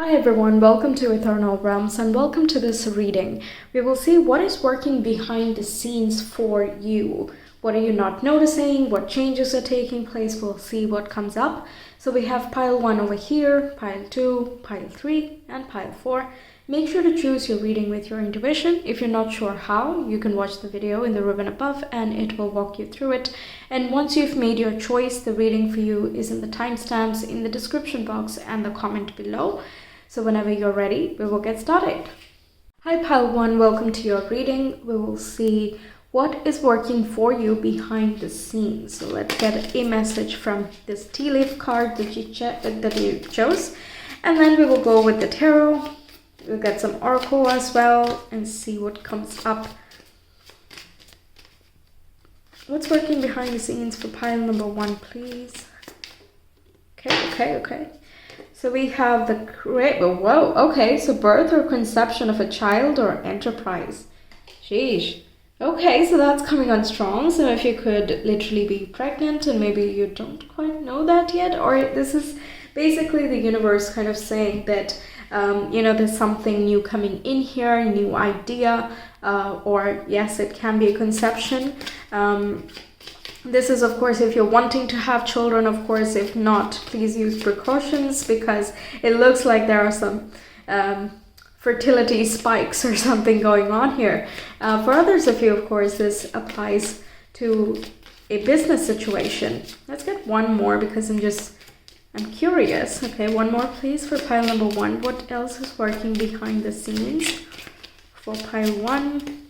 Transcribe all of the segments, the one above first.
Hi everyone, welcome to Ethernal Realms and welcome to this reading. We will see what is working behind the scenes for you. What are you not noticing? What changes are taking place? We'll see what comes up. So we have pile 1 over here, pile 2, pile 3 and pile 4. Make sure to choose your reading with your intuition. If you're not sure how, you can watch the video in the ribbon above and it will walk you through it. And once you've made your choice, the reading for you is in the timestamps in the description box and the comment below. So whenever you're ready, we will get started. Hi Pile 1, welcome to your reading. We will see what is working for you behind the scenes. So let's get a message from this tea leaf card that you chose. And then we will go with the tarot. We'll get some oracle as well and see what comes up. What's working behind the scenes for pile number 1, please? Okay. So we have the whoa, okay, so birth or conception of a child or enterprise. Sheesh. Okay, so that's coming on strong. So if you could literally be pregnant and maybe you don't quite know that yet, or this is basically the universe kind of saying that, there's something new coming in here, new idea, or yes, it can be a conception. This is, of course, if you're wanting to have children, of course. If not, please use precautions because it looks like there are some fertility spikes or something going on here. For others of you, of course, this applies to a business situation. Let's get one more because I'm curious. Okay, one more, please, for pile number 1. What else is working behind the scenes for pile 1?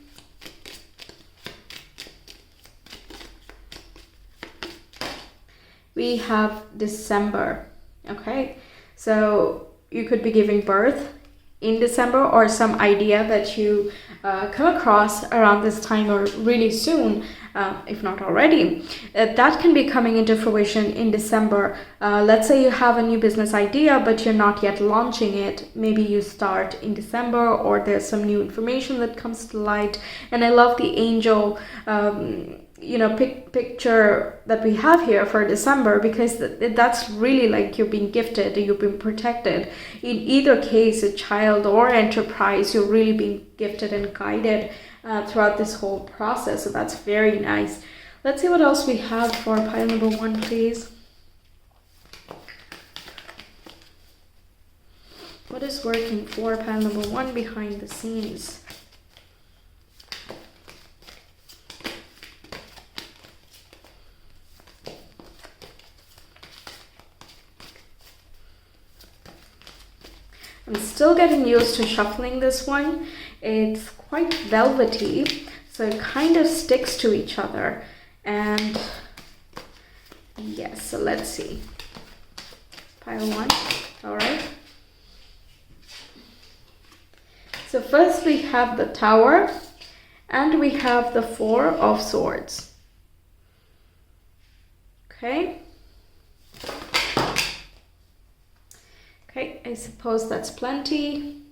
We have December. Okay, so you could be giving birth in December, or some idea that you come across around this time or really soon, if not already, that can be coming into fruition in December. Let's say you have a new business idea but you're not yet launching it. Maybe you start in December, or there's some new information that comes to light. And I love the angel picture that we have here for December, because that's really like you're being gifted, you've been protected. In either case, a child or enterprise, you're really being gifted and guided throughout this whole process. So that's very nice. Let's see what else we have for pile number 1, please. What is working for pile number 1 behind the scenes? I'm still getting used to shuffling this one. It's quite velvety, so it kind of sticks to each other. And yes, so let's see. Pile 1, all right. So first we have the Tower and we have the 4 of Swords. Okay. Okay, I suppose that's plenty.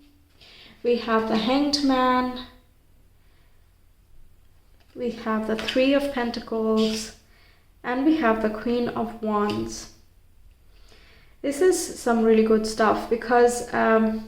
We have the Hanged Man. We have the 3 of Pentacles. And we have the Queen of Wands. This is some really good stuff because the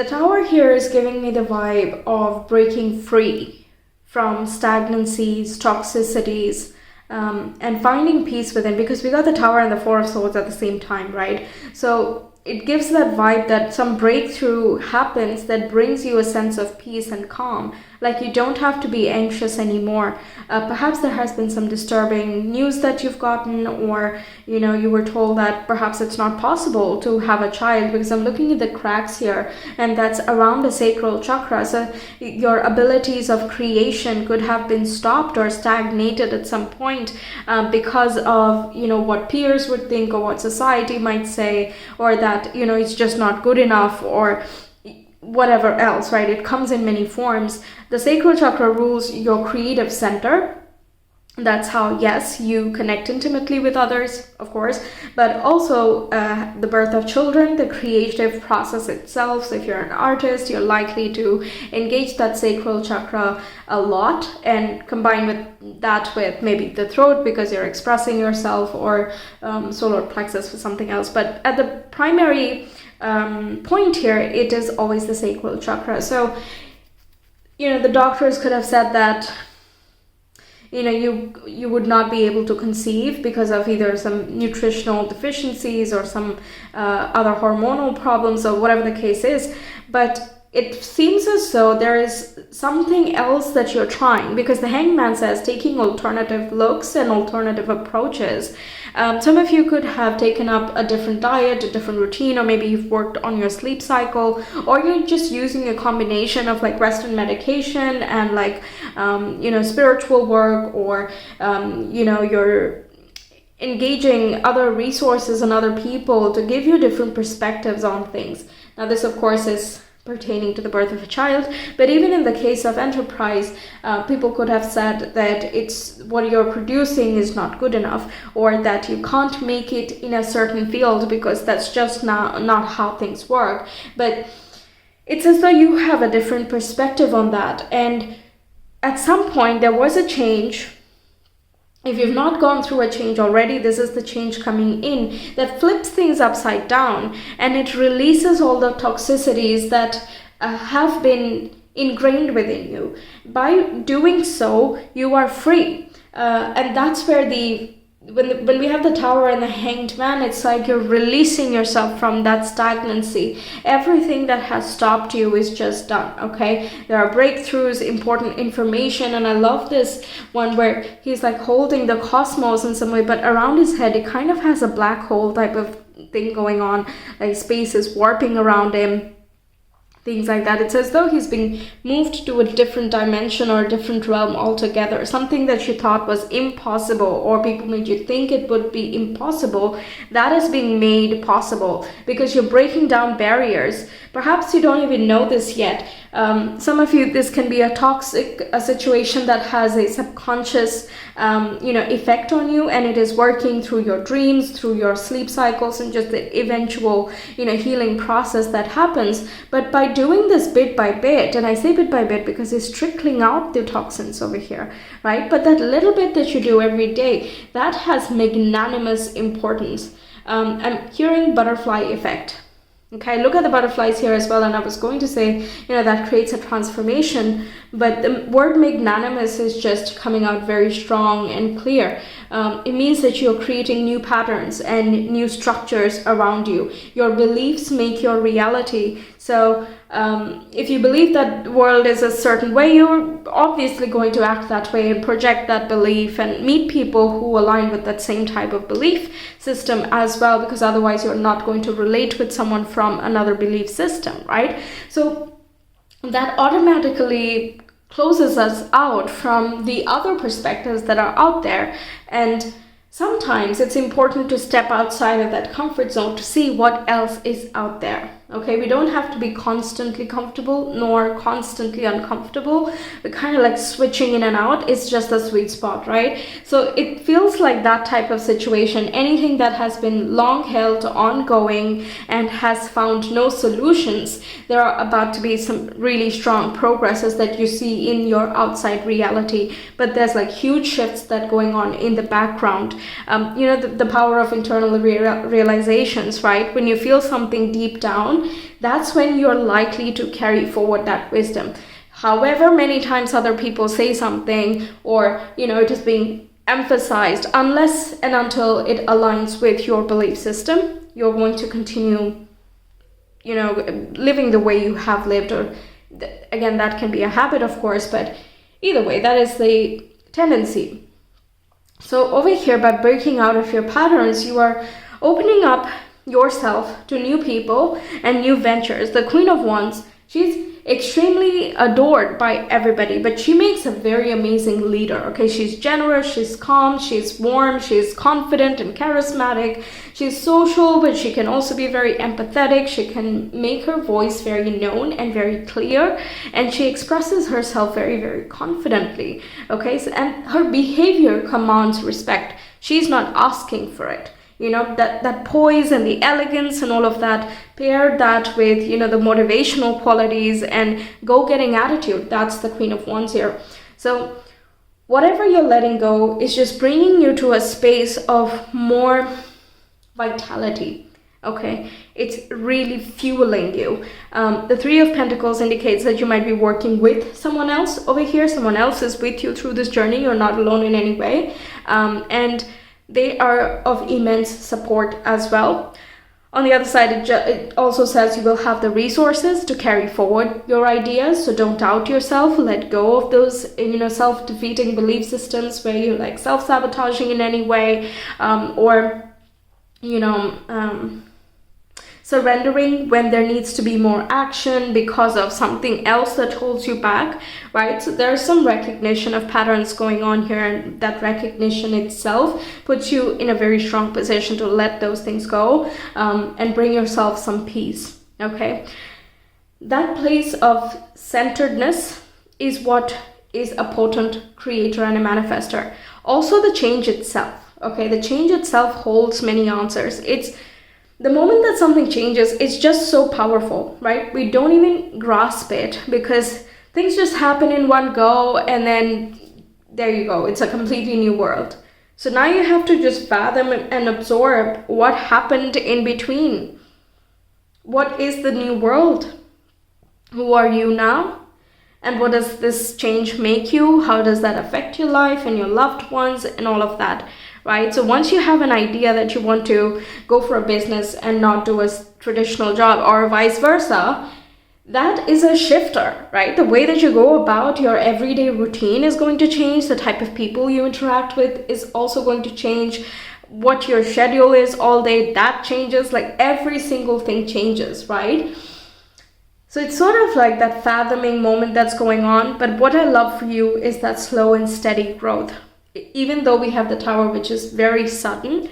Tower here is giving me the vibe of breaking free from stagnancies, toxicities, and finding peace within, because we got the Tower and the 4 of Swords at the same time, right? So it gives that vibe that some breakthrough happens that brings you a sense of peace and calm. Like you don't have to be anxious anymore. Perhaps there has been some disturbing news that you've gotten, or you were told that perhaps it's not possible to have a child, because I'm looking at the cracks here and that's around the sacral chakra. So your abilities of creation could have been stopped or stagnated at some point because of what peers would think, or what society might say, or that it's just not good enough, or whatever else, right? It comes in many forms. The sacral chakra rules your creative center, That's how, yes, you connect intimately with others, of course, but also the birth of children, the creative process itself. So if you're an artist, you're likely to engage that sacral chakra a lot, and combine with that with maybe the throat because you're expressing yourself, or solar plexus for something else. But at the primary point here, it is always the sacral chakra. So, the doctors could have said that you would not be able to conceive because of either some nutritional deficiencies or some other hormonal problems, or whatever the case is. But it seems as though there is something else that you're trying, because the Hangman says taking alternative looks and alternative approaches. Some of you could have taken up a different diet, a different routine, or maybe you've worked on your sleep cycle, or you're just using a combination of like Western medication and like, spiritual work, or, you're engaging other resources and other people to give you different perspectives on things. Now, this, of course, is pertaining to the birth of a child, but even in the case of enterprise, people could have said that it's what you're producing is not good enough, or that you can't make it in a certain field because that's just not how things work. But it's as though you have a different perspective on that, and at some point there was a change. If you've not gone through a change already, this is the change coming in that flips things upside down, and it releases all the toxicities that have been ingrained within you. By doing so, you are free. And that's where when we have the Tower and the Hanged Man, it's like you're releasing yourself from that stagnancy. Everything that has stopped you is just done, okay? There are breakthroughs, important information, and I love this one where he's like holding the cosmos in some way, but around his head it kind of has a black hole type of thing going on, like space is warping around him. Things like that. It's as though he's being moved to a different dimension or a different realm altogether. Something that you thought was impossible, or people made you think it would be impossible, that is being made possible because you're breaking down barriers. Perhaps you don't even know this yet. Some of you, this can be a situation that has a subconscious effect on you, and it is working through your dreams, through your sleep cycles, and just the eventual healing process that happens. But by doing this bit by bit, and I say bit by bit because it's trickling out the toxins over here, right? But that little bit that you do every day, that has magnanimous importance. I'm hearing butterfly effect. Okay, look at the butterflies here as well, and I was going to say, that creates a transformation, but the word magnanimous is just coming out very strong and clear. It means that you're creating new patterns and new structures around you. Your beliefs make your reality. So if you believe that the world is a certain way, you're obviously going to act that way and project that belief and meet people who align with that same type of belief system as well, because otherwise you're not going to relate with someone from another belief system, right? So that automatically closes us out from the other perspectives that are out there. And sometimes it's important to step outside of that comfort zone to see what else is out there. Okay, we don't have to be constantly comfortable nor constantly uncomfortable. We're kind of like switching in and out. It's just a sweet spot, right? So it feels like that type of situation. Anything that has been long held, ongoing, and has found no solutions, there are about to be some really strong progresses that you see in your outside reality. But there's like huge shifts that going on in the background. The power of internal realizations, right? When you feel something deep down, that's when you're likely to carry forward that wisdom. However many times other people say something, or it is being emphasized, unless and until it aligns with your belief system, you're going to continue living the way you have lived. Or again, that can be a habit, of course, but either way, that is the tendency. So over here, by breaking out of your patterns, you are opening up yourself to new people and new ventures. The Queen of Wands, she's extremely adored by everybody, but she makes a very amazing leader. Okay, she's generous, she's calm, she's warm, she's confident and charismatic, she's social, but she can also be very empathetic. She can make her voice very known and very clear, and she expresses herself very, very confidently. Okay, so, and her behavior commands respect. She's not asking for it. You know, that poise and the elegance and all of that, pair that with, you know, the motivational qualities and go-getting attitude. That's the Queen of Wands here. So whatever you're letting go is just bringing you to a space of more vitality. Okay, it's really fueling you. The Three of Pentacles indicates that you might be working with someone else over here. Someone else is with you through this journey. You're not alone in any way. And they are of immense support as well. On the other side, it also says you will have the resources to carry forward your ideas. So don't doubt yourself. Let go of those, you know, self-defeating belief systems where you're like self-sabotaging in any way, or, you know, surrendering when there needs to be more action because of something else that holds you back, right? So there's some recognition of patterns going on here, and that recognition itself puts you in a very strong position to let those things go, and bring yourself some peace, okay? That place of centeredness is what is a potent creator and a manifester. Also the change itself, okay? The change itself holds many answers. It's the moment that something changes, it's just so powerful, right? We don't even grasp it because things just happen in one go, and then there you go. It's a completely new world. So now you have to just fathom and absorb what happened in between. What is the new world? Who are you now? And what does this change make you? How does that affect your life and your loved ones and all of that? Right? So once you have an idea that you want to go for a business and not do a traditional job, or vice versa, that is a shifter, right? The way that you go about your everyday routine is going to change. The type of people you interact with is also going to change. What your schedule is all day, that changes. Like every single thing changes, right? So it's sort of like that fathoming moment that's going on. But what I love for you is that slow and steady growth. Even though we have the Tower, which is very sudden,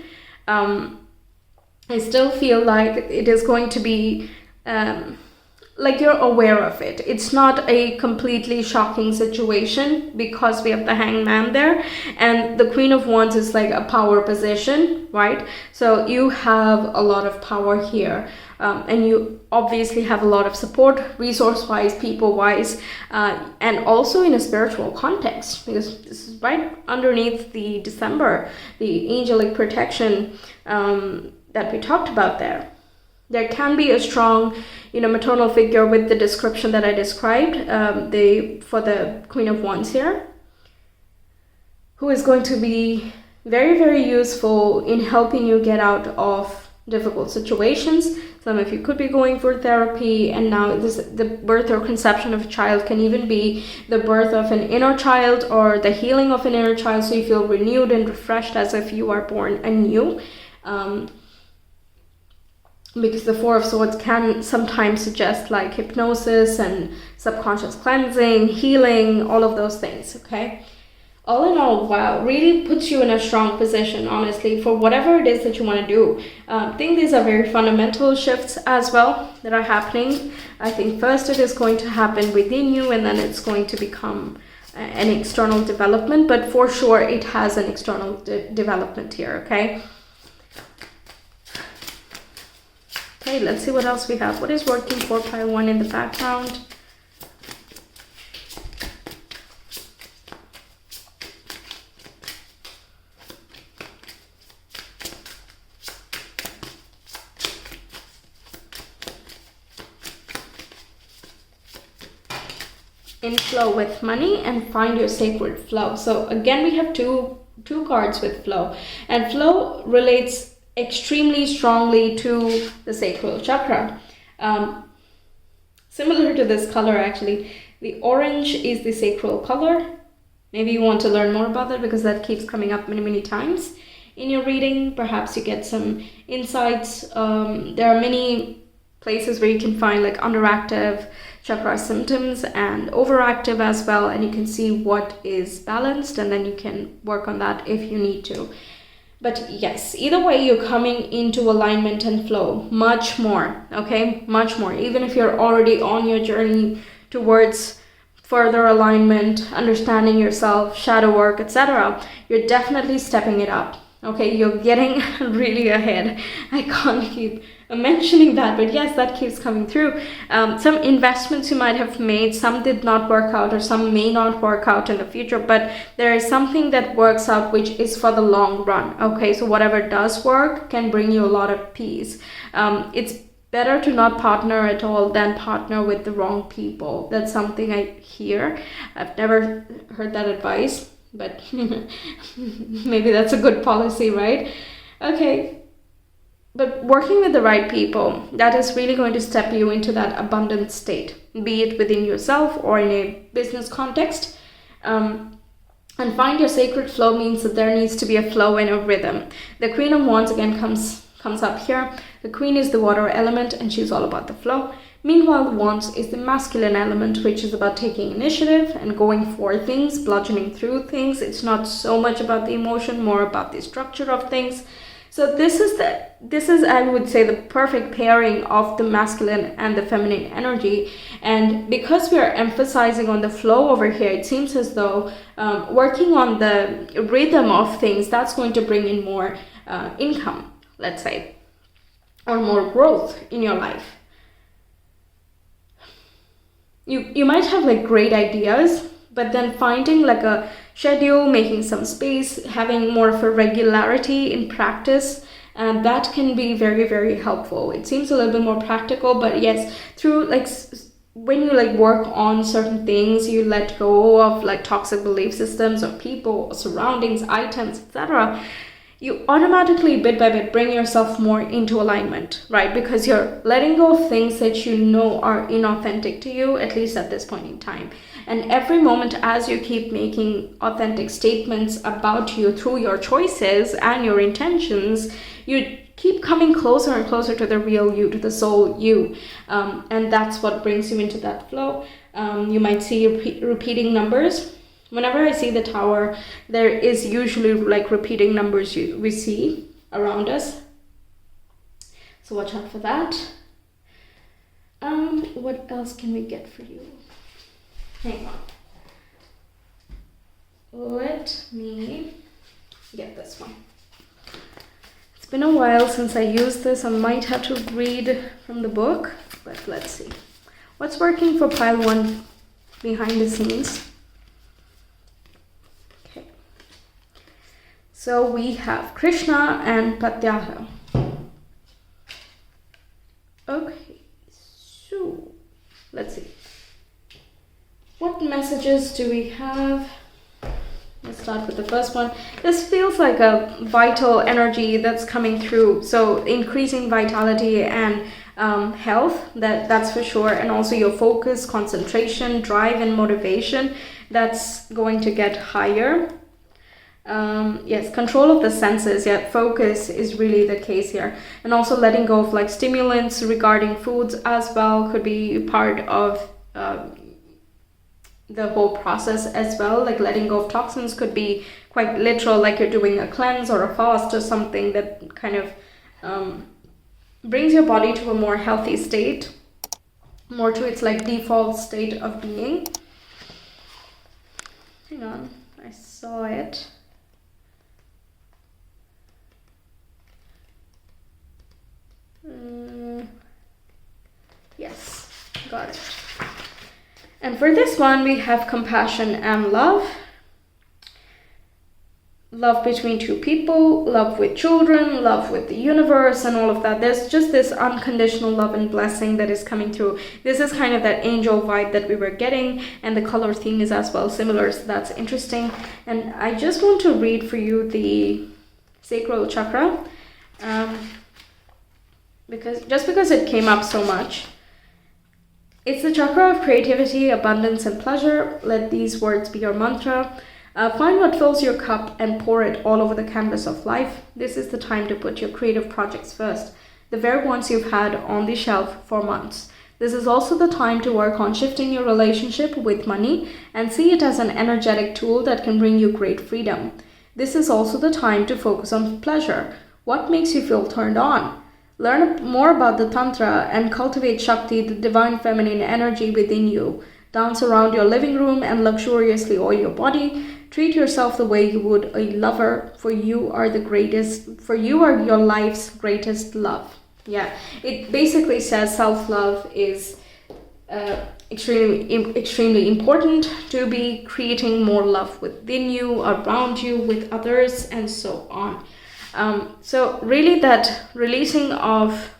I still feel like it is going to be like you're aware of it. It's not a completely shocking situation because we have the Hangman there, and the Queen of Wands is like a power position, right? So you have a lot of power here, and you obviously have a lot of support, resource-wise, people-wise, and also in a spiritual context, because this is right underneath the December, the angelic protection that we talked about there. There can be a strong, you know, maternal figure with the description that I described, for the Queen of Wands here, who is going to be very, very useful in helping you get out of difficult situations. Some of you could be going for therapy, and now the birth or conception of a child can even be the birth of an inner child or the healing of an inner child, so you feel renewed and refreshed as if you are born anew. Because the Four of Swords can sometimes suggest like hypnosis and subconscious cleansing, healing, all of those things, okay? All in all, wow, really puts you in a strong position, honestly, for whatever it is that you want to do. I think these are very fundamental shifts as well that are happening. I think first it is going to happen within you, and then it's going to become an external development, but for sure it has an external development here, okay? Okay, let's see what else we have. What is working for pile 1 in the background? In flow with money and find your sacred flow. So again, we have two cards with flow, and flow relates extremely strongly to the sacral chakra. Similar to this color, actually, the orange is the sacral color. Maybe you want to learn more about that because that keeps coming up many times in your reading. Perhaps you get some insights. There are many places where you can find like underactive chakra symptoms and overactive as well, and you can see what is balanced, and then you can work on that if you need to. But yes, either way, you're coming into alignment and flow much more, okay? Much more. Even if you're already on your journey towards further alignment, understanding yourself, shadow work, etc., you're definitely stepping it up, okay? You're getting really ahead. I can't keep mentioning that, but yes, that keeps coming through. Some investments you might have made, some did not work out, or some may not work out in the future, but there is something that works out which is for the long run, okay? So whatever does work can bring you a lot of peace. It's better to not partner at all than partner with the wrong people. That's something I hear. I've never heard that advice, but maybe that's a good policy, right? Okay. But working with the right people, that is really going to step you into that abundant state, be it within yourself or in a business context. And find your sacred flow means that there needs to be a flow and a rhythm. The Queen of Wands again comes up here. The Queen is the water element, and she's all about the flow. Meanwhile, the Wands is the masculine element, which is about taking initiative and going for things, bludgeoning through things. It's not so much about the emotion, more about the structure of things. So this is I would say the perfect pairing of the masculine and the feminine energy. And because we are emphasizing on the flow over here, it seems as though working on the rhythm of things, that's going to bring in more income, let's say, or more growth in your life. You might have like great ideas, but then finding like a schedule, making some space, having more of a regularity in practice, and that can be very, very helpful. It seems a little bit more practical, but yes, through like when you like work on certain things, you let go of like toxic belief systems or people, surroundings, items, etc., you automatically bit by bit bring yourself more into alignment, right? Because you're letting go of things that you know are inauthentic to you, at least at this point in time. And every moment as you keep making authentic statements about you through your choices and your intentions, you keep coming closer and closer to the real you, to the soul you. And that's what brings you into that flow. You might see repeating numbers. Whenever I see the tower, there is usually like repeating numbers we see around us. So watch out for that. What else can we get for you? Hang on. Let me get this one. It's been a while since I used this. I might have to read from the book, but let's see. What's working for pile 1 behind the scenes? Okay. So we have Krishna and Pratyahara. Okay, so let's see. What messages do we have? Let's start with the first one. This feels like a vital energy that's coming through. So increasing vitality and health, that's for sure. And also your focus, concentration, drive, and motivation, that's going to get higher. Yes, control of the senses, yeah, focus is really the case here. And also letting go of like stimulants regarding foods as well could be part of the whole process as well. Like letting go of toxins could be quite literal, like you're doing a cleanse or a fast or something that kind of brings your body to a more healthy state, more to its like default state of being. Hang on, I saw it. Yes, got it. And for this one, we have compassion and love. Love between two people, love with children, love with the universe, and all of that. There's just this unconditional love and blessing that is coming through. This is kind of that angel vibe that we were getting, and the color theme is as well similar, so that's interesting. And I just want to read for you the sacral chakra, because it came up so much. It's the chakra of creativity, abundance, and pleasure. Let these words be your mantra. Find what fills your cup and pour it all over the canvas of life. This is the time to put your creative projects first, the very ones you've had on the shelf for months. This is also the time to work on shifting your relationship with money and see it as an energetic tool that can bring you great freedom. This is also the time to focus on pleasure. What makes you feel turned on? Learn more about the Tantra and cultivate Shakti, the divine feminine energy within you. Dance around your living room and luxuriously oil your body. Treat yourself the way you would a lover, for you are your life's greatest love. Yeah, it basically says self-love is extremely important, to be creating more love within you, around you, with others, and so on. So really, that releasing of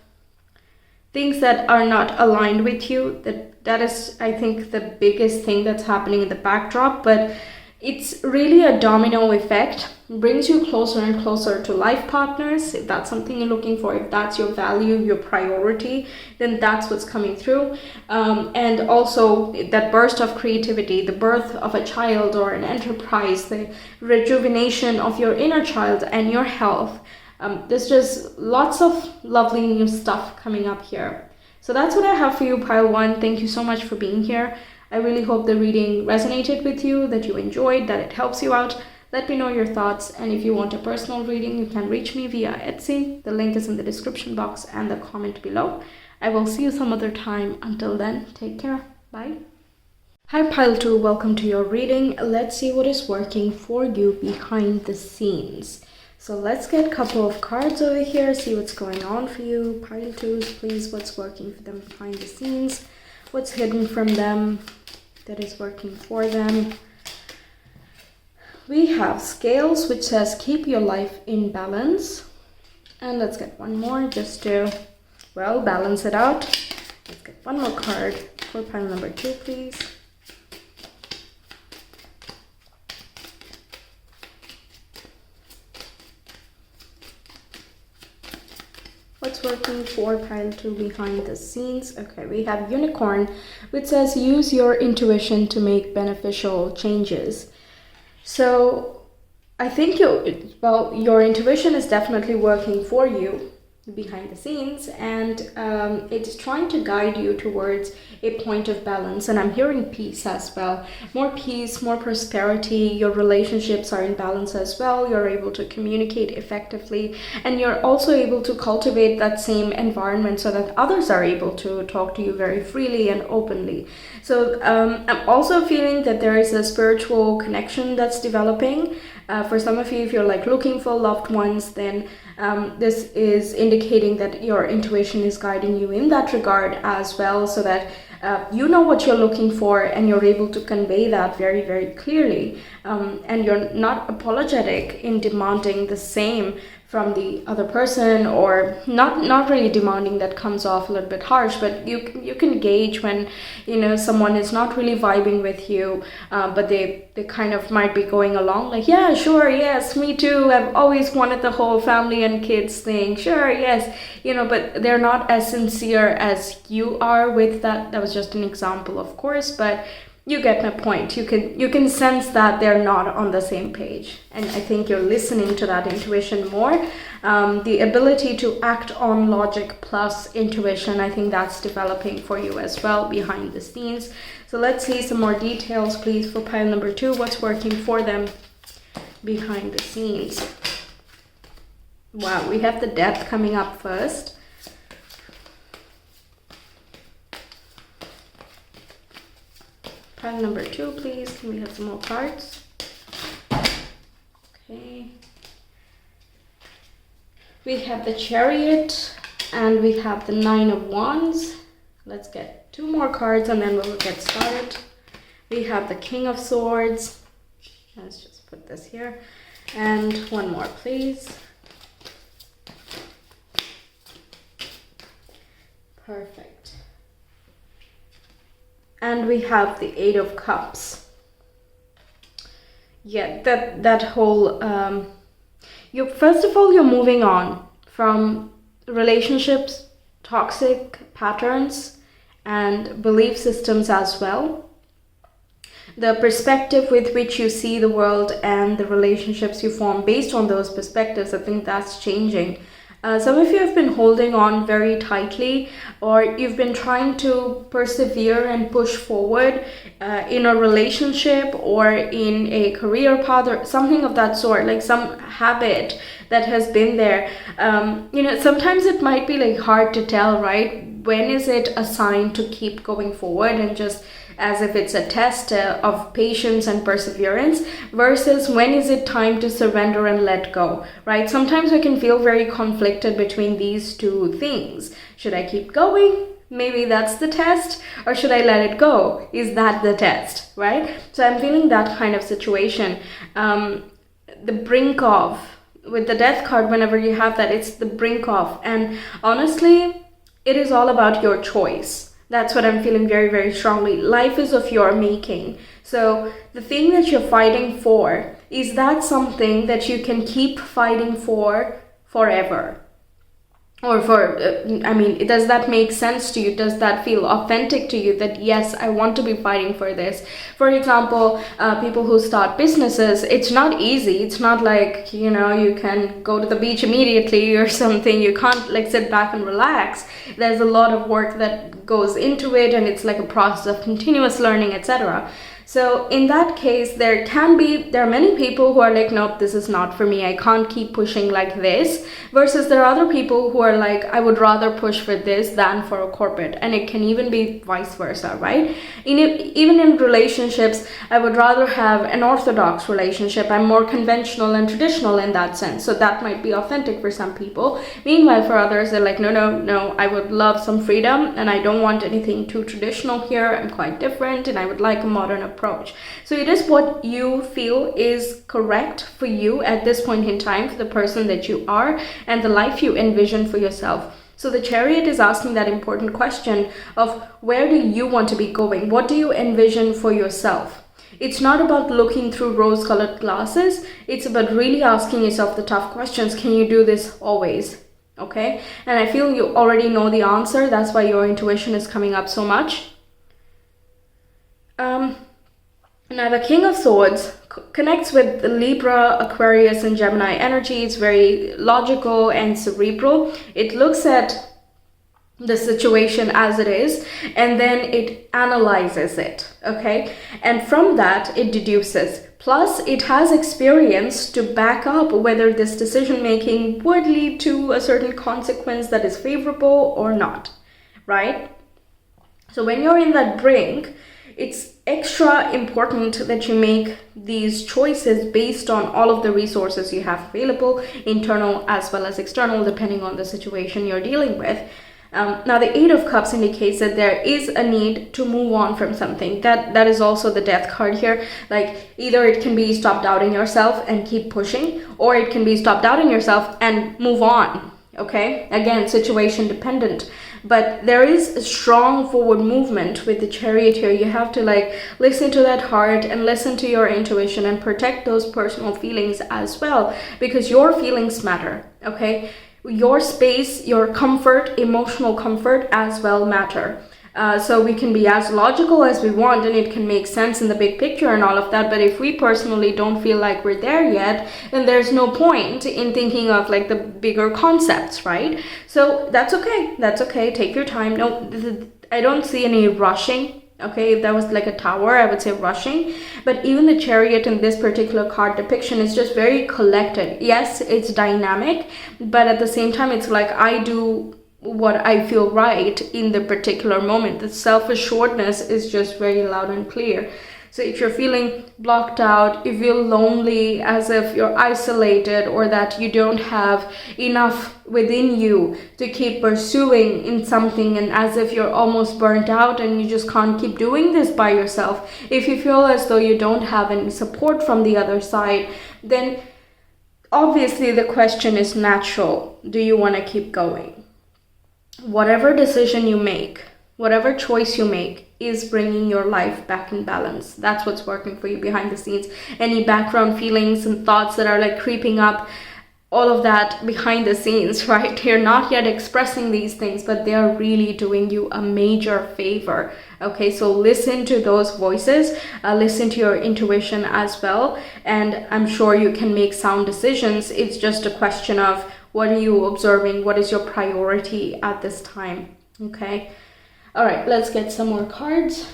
things that are not aligned with you, that is, I think, the biggest thing that's happening in the backdrop. But it's really a domino effect. It brings you closer and closer to life partners. If that's something you're looking for, if that's your value, your priority, then that's what's coming through. And also that burst of creativity, the birth of a child or an enterprise, the rejuvenation of your inner child and your health. There's just lots of lovely new stuff coming up here. So that's what I have for you, Pile 1. Thank you so much for being here. I really hope the reading resonated with you, that you enjoyed, that it helps you out. Let me know your thoughts, and if you want a personal reading, you can reach me via Etsy. The link is in the description box and the comment below. I will see you some other time. Until then, take care. Bye. Hi Pile 2, welcome to your reading. Let's see what is working for you behind the scenes. So let's get a couple of cards over here, see what's going on for you. Pile 2s, please, what's working for them behind the scenes? What's hidden from them that is working for them? We have Scales, which says keep your life in balance. And let's get one more just to, well, balance it out. Let's get one more card for pile number 2, please. What's working for pile 2 behind the scenes? Okay, we have Unicorn, which says use your intuition to make beneficial changes. So I think your intuition is definitely working for you behind the scenes, and it's trying to guide you towards a point of balance. And I'm hearing peace as well. More peace, more prosperity. Your relationships are in balance as well. You're able to communicate effectively, and you're also able to cultivate that same environment so that others are able to talk to you very freely and openly. So I'm also feeling that there is a spiritual connection that's developing. For some of you, if you're like looking for loved ones, then this is indicating that your intuition is guiding you in that regard as well, so that you know what you're looking for and you're able to convey that very, very clearly. And you're not apologetic in demanding the same from the other person, or not really demanding. That comes off a little bit harsh, but you can gauge when someone is not really vibing with you, but they kind of might be going along like, yeah, sure, yes, me too, I've always wanted the whole family and kids thing, sure, yes, but they're not as sincere as you are with that. That was just an example, of course, but you get my point. You can sense that they're not on the same page, and I think you're listening to that intuition more. The ability to act on logic plus intuition, I think that's developing for you as well behind the scenes. So let's see some more details, please, for pile number 2. What's working for them behind the scenes? Wow, we have the Death coming up first. Pile number 2, please. Can we have some more cards? Okay. We have the Chariot and we have the 9 of Wands. Let's get 2 more cards and then we'll get started. We have the King of Swords. Let's just put this here. And one more, please. Perfect. And we have the 8 of Cups. Yeah, that whole first of all, you're moving on from relationships, toxic patterns, and belief systems as well. The perspective with which you see the world and the relationships you form based on those perspectives, I think that's changing. Some of you have been holding on very tightly, or you've been trying to persevere and push forward in a relationship or in a career path or something of that sort, like some habit that has been there. Sometimes it might be like hard to tell, right? When is it a sign to keep going forward and just as if it's a test of patience and perseverance, versus when is it time to surrender and let go, right? Sometimes we can feel very conflicted between these two things. Should I keep going? Maybe that's the test. Or should I let it go? Is that the test, right? So I'm feeling that kind of situation. The brink of, with the death card, whenever you have that, it's the brink of. And honestly, it is all about your choice. That's what I'm feeling very, very strongly. Life is of your making. So the thing that you're fighting for, is that something that you can keep fighting for forever? Or does that make sense to you? Does that feel authentic to you that, yes, I want to be fighting for this? For example, people who start businesses, it's not easy. It's not like, you can go to the beach immediately or something. You can't like sit back and relax. There's a lot of work that goes into it, and it's like a process of continuous learning, etc. So in that case, there are many people who are like, nope, this is not for me. I can't keep pushing like this. Versus there are other people who are like, I would rather push for this than for a corporate. And it can even be vice versa, right? Even in relationships, I would rather have an orthodox relationship. I'm more conventional and traditional in that sense. So that might be authentic for some people. Meanwhile, for others, they're like, no, I would love some freedom and I don't want anything too traditional here. I'm quite different and I would like a modern approach. So it is what you feel is correct for you at this point in time, for the person that you are and the life you envision for yourself. So the Chariot is asking that important question of, where do you want to be going? What do you envision for yourself? It's not about looking through rose-colored glasses. It's about really asking yourself the tough questions. Can you do this always? Okay? And I feel you already know the answer. That's why your intuition is coming up so much. Now, the King of Swords connects with the Libra, Aquarius, and Gemini energy. It's very logical and cerebral. It looks at the situation as it is, and then it analyzes it, okay? And from that, it deduces. Plus, it has experience to back up whether this decision-making would lead to a certain consequence that is favorable or not, right? So when you're in that brink, it's extra important that you make these choices based on all of the resources you have available, internal as well as external, depending on the situation you're dealing with. Now, the Eight of Cups indicates that there is a need to move on from something. That is also the Death card here. Like, either it can be stop doubting yourself and keep pushing, or it can be stop doubting yourself and move on. Okay, again, situation dependent, but there is a strong forward movement with the Chariot here. You have to like listen to that heart and listen to your intuition and protect those personal feelings as well, because your feelings matter. Okay, your space, your comfort, emotional comfort as well matter. So we can be as logical as we want and it can make sense in the big picture and all of that, but if we personally don't feel like we're there yet, then there's no point in thinking of like the bigger concepts, right? So that's okay, take your time. No, I don't see any rushing. Okay, if that was like a tower, I would say rushing, but even the Chariot in this particular card depiction is just very collected. Yes, it's dynamic, but at the same time, it's like I do what I feel right in the particular moment. The self-assuredness is just very loud and clear. So if you're feeling blocked out, if you're lonely, as if you're isolated, or that you don't have enough within you to keep pursuing in something, and as if you're almost burnt out and you just can't keep doing this by yourself, if you feel as though you don't have any support from the other side, then obviously the question is natural. Do you want to keep going? Whatever decision you make, whatever choice you make is bringing your life back in balance. That's what's working for you behind the scenes. Any background feelings and thoughts that are like creeping up, all of that behind the scenes, right? You're not yet expressing these things, but they are really doing you a major favor. Okay, so listen to those voices, listen to your intuition as well, and I'm sure you can make sound decisions. It's just a question of What are you observing? What is your priority at this time? Okay. All right, let's get some more cards.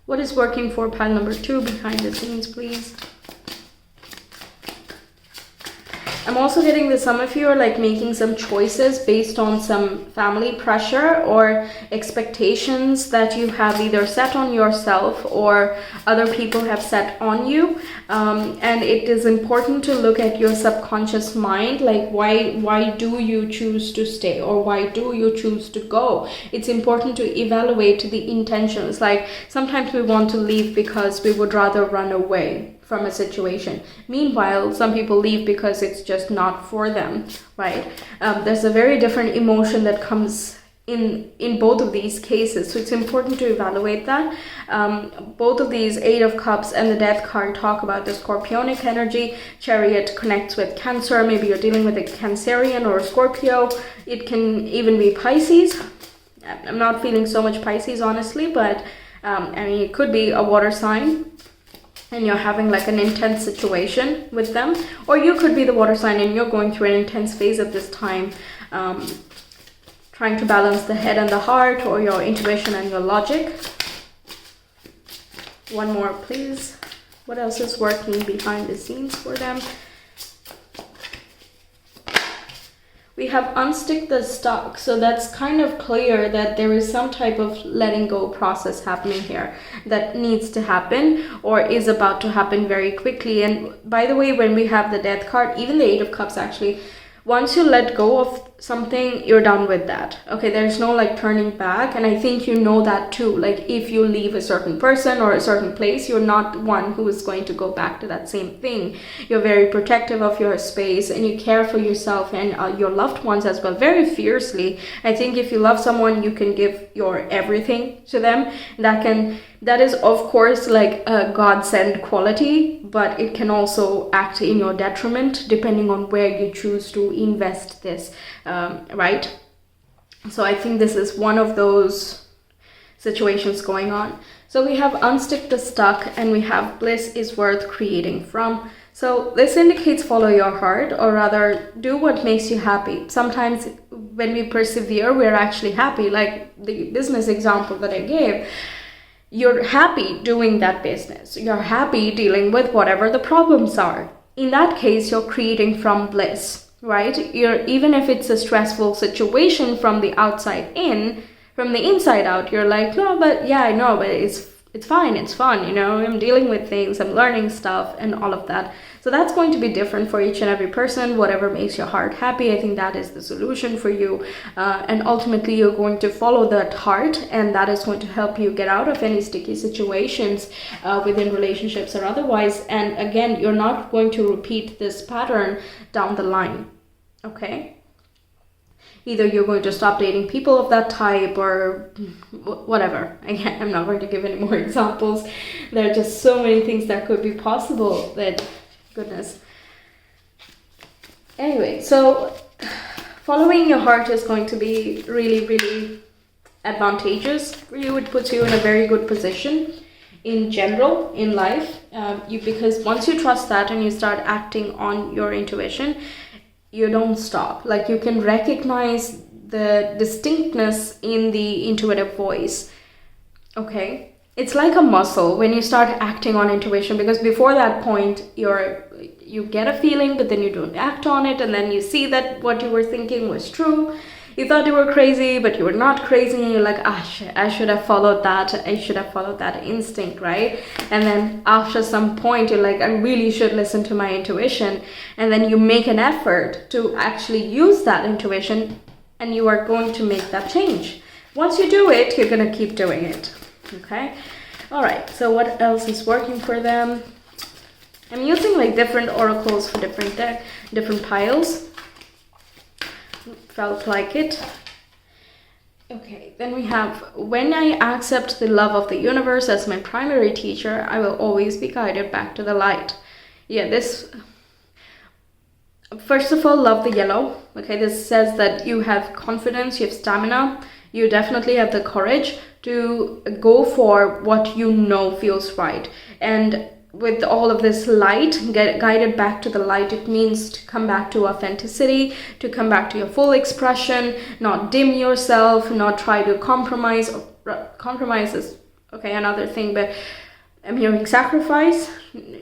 What is working for pile number 2 behind the scenes, please? I'm also getting that some of you are like making some choices based on some family pressure or expectations that you have either set on yourself or other people have set on you. And it is important to look at your subconscious mind, like why do you choose to stay or why do you choose to go? It's important to evaluate the intentions. Like sometimes we want to leave because we would rather run away from a situation. Meanwhile, some people leave because it's just not for them, right? There's a very different emotion that comes in both of these cases, so it's important to evaluate that. Both of these 8 of Cups and the Death card talk about the Scorpionic energy. Chariot connects with Cancer. Maybe you're dealing with a Cancerian or a Scorpio. It can even be Pisces. I'm not feeling so much Pisces, honestly, but I mean, it could be a water sign and you're having like an intense situation with them, or you could be the water sign and you're going through an intense phase at this time, trying to balance the head and the heart, or your intuition and your logic. One more, please. What else is working behind the scenes for them? We have unstick the stuck, so that's kind of clear that there is some type of letting go process happening here that needs to happen or is about to happen very quickly. And by the way, when we have the Death card, even the 8 of Cups actually, once you let go of something, you're done with that. Okay, there's no like turning back. And I think you know that too. Like if you leave a certain person or a certain place, you're not one who is going to go back to that same thing. You're very protective of your space and you care for yourself and your loved ones as well, very fiercely. I think if you love someone, you can give your everything to them. That is of course like a godsend quality, but it can also act in your detriment depending on where you choose to invest this, right? So I think this is one of those situations going on. So we have unstick the stuck and we have bliss is worth creating from. So this indicates follow your heart, or rather do what makes you happy. Sometimes when we persevere, we're actually happy, like the business example that I gave. You're happy doing that business. You're happy dealing with whatever the problems are. In that case, you're creating from bliss, right? Even if it's a stressful situation from the outside in, from the inside out, you're like, no, but yeah, I know, but it's fine, it's fun, you know, I'm dealing with things, I'm learning stuff and all of that. So that's going to be different for each and every person. Whatever makes your heart happy, I think that is the solution for you. And ultimately, you're going to follow that heart, and that is going to help you get out of any sticky situations within relationships or otherwise. And again, you're not going to repeat this pattern down the line, okay? Either you're going to stop dating people of that type or whatever. Again, I'm not going to give any more examples. There are just so many things that could be possible that, goodness. Anyway, so following your heart is going to be really, really advantageous for you. It puts you in a very good position in general in life. Because once you trust that and you start acting on your intuition, you don't stop. Like you can recognize the distinctness in the intuitive voice. Okay, it's like a muscle when you start acting on intuition, because before that point you get a feeling, but then you don't act on it, and then you see that what you were thinking was true. You thought you were crazy, but you were not crazy, and you're like, I should have followed that. I should have followed that instinct, right? And then after some point, you're like, I really should listen to my intuition. And then you make an effort to actually use that intuition, and you are going to make that change. Once you do it, you're going to keep doing it, okay? All right, so what else is working for them? I'm using like different oracles for different piles. Felt like it. Okay, then we have, when I accept the love of the universe as my primary teacher, I will always be guided back to the light. Yeah, this, first of all, love the yellow. Okay, this says that you have confidence, you have stamina, you definitely have the courage to go for what you know feels right. And with all of this light, get guided back to the light. It means to come back to authenticity, to come back to your full expression, not dim yourself, not try to compromise. Compromise is okay, another thing, but I'm hearing sacrifice,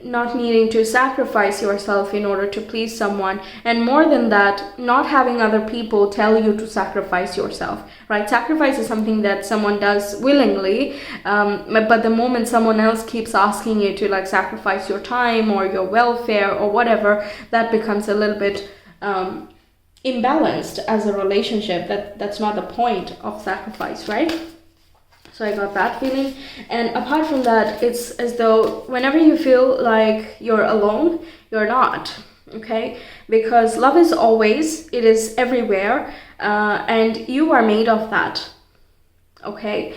not needing to sacrifice yourself in order to please someone. And more than that, not having other people tell you to sacrifice yourself, right? Sacrifice is something that someone does willingly, but the moment someone else keeps asking you to like sacrifice your time or your welfare or whatever, that becomes a little bit imbalanced as a relationship. That's not the point of sacrifice, right? So I got that feeling. And apart from that, it's as though whenever you feel like you're alone, you're not, okay? Because love is always, it is everywhere, and you are made of that, okay?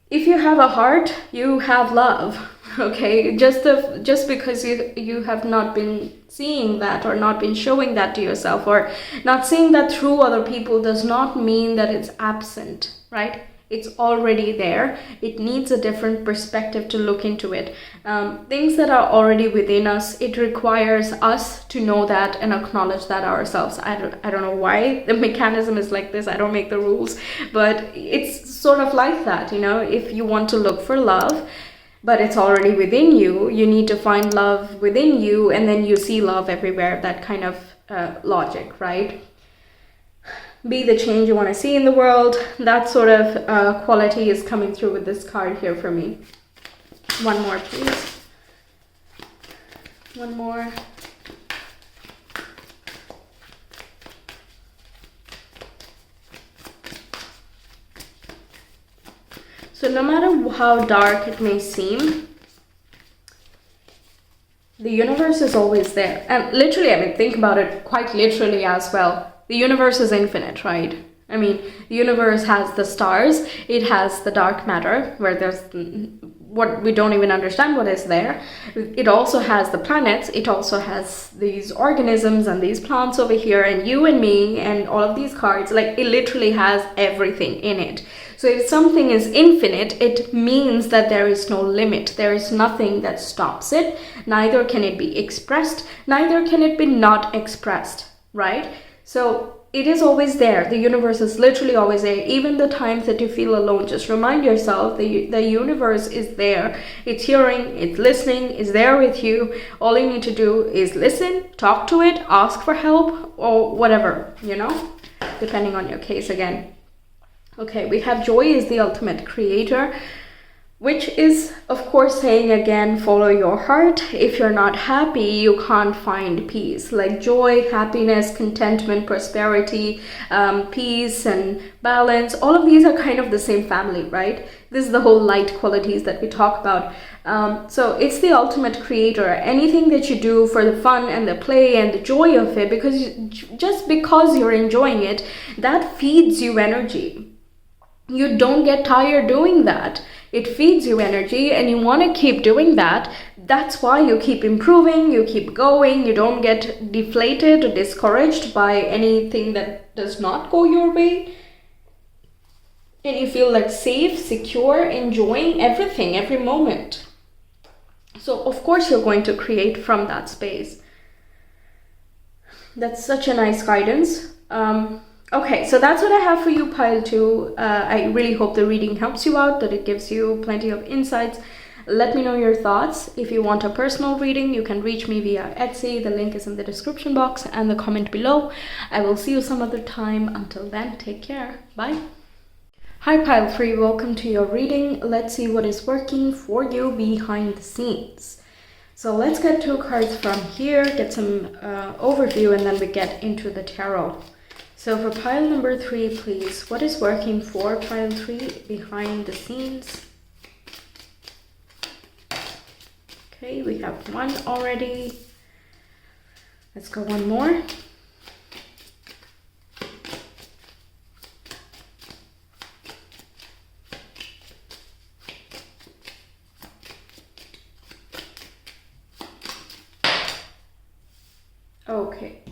If you have a heart, you have love, okay? Just because you have not been seeing that or not been showing that to yourself or not seeing that through other people does not mean that it's absent, right? It's already there. It needs a different perspective to look into it. Things that are already within us, it requires us to know that and acknowledge that ourselves. I don't know why the mechanism is like this. I don't make the rules, but it's sort of like that, you know. If you want to look for love, but it's already within you, you need to find love within you, and then you see love everywhere. That kind of logic, right? Be the change you want to see in the world. That sort of quality is coming through with this card here for me. One more, please. One more. So no matter how dark it may seem, the universe is always there. And literally, I mean, think about it quite literally as well. The universe is infinite, right? I mean, the universe has the stars, it has the dark matter, where there's what we don't even understand what is there. It also has the planets, it also has these organisms and these plants over here, and you and me, and all of these cards. Like, it literally has everything in it. So if something is infinite, it means that there is no limit. There is nothing that stops it. Neither can it be expressed, neither can it be not expressed, right? So it is always there. The universe is literally always there. Even the times that you feel alone, just remind yourself that the universe is there. It's hearing, it's listening, it's there with you. All you need to do is listen, talk to it, ask for help, or whatever, you know, depending on your case again. Okay, we have joy is the ultimate creator, which is, of course, saying again, follow your heart. If you're not happy, you can't find peace. Like joy, happiness, contentment, prosperity, peace and balance, all of these are kind of the same family, right? This is the whole light qualities that we talk about. So it's the ultimate creator. Anything that you do for the fun and the play and the joy of it, just because you're enjoying it, that feeds you energy. You don't get tired doing that. It feeds you energy and you want to keep doing that. That's why you keep improving, you keep going, you don't get deflated or discouraged by anything that does not go your way. And you feel like safe, secure, enjoying everything, every moment. So of course you're going to create from that space. That's such a nice guidance. Okay, so that's what I have for you, pile 2. I really hope the reading helps you out, that it gives you plenty of insights. Let me know your thoughts. If you want a personal reading, you can reach me via Etsy. The link is in the description box and the comment below. I will see you some other time. Until then, take care. Bye. Hi, pile 3. Welcome to your reading. Let's see what is working for you behind the scenes. So let's get 2 cards from here, get some overview, and then we get into the tarot. So for pile number 3, please, what is working for pile 3 behind the scenes? Okay, we have 1 already. Let's go 1 more. Okay.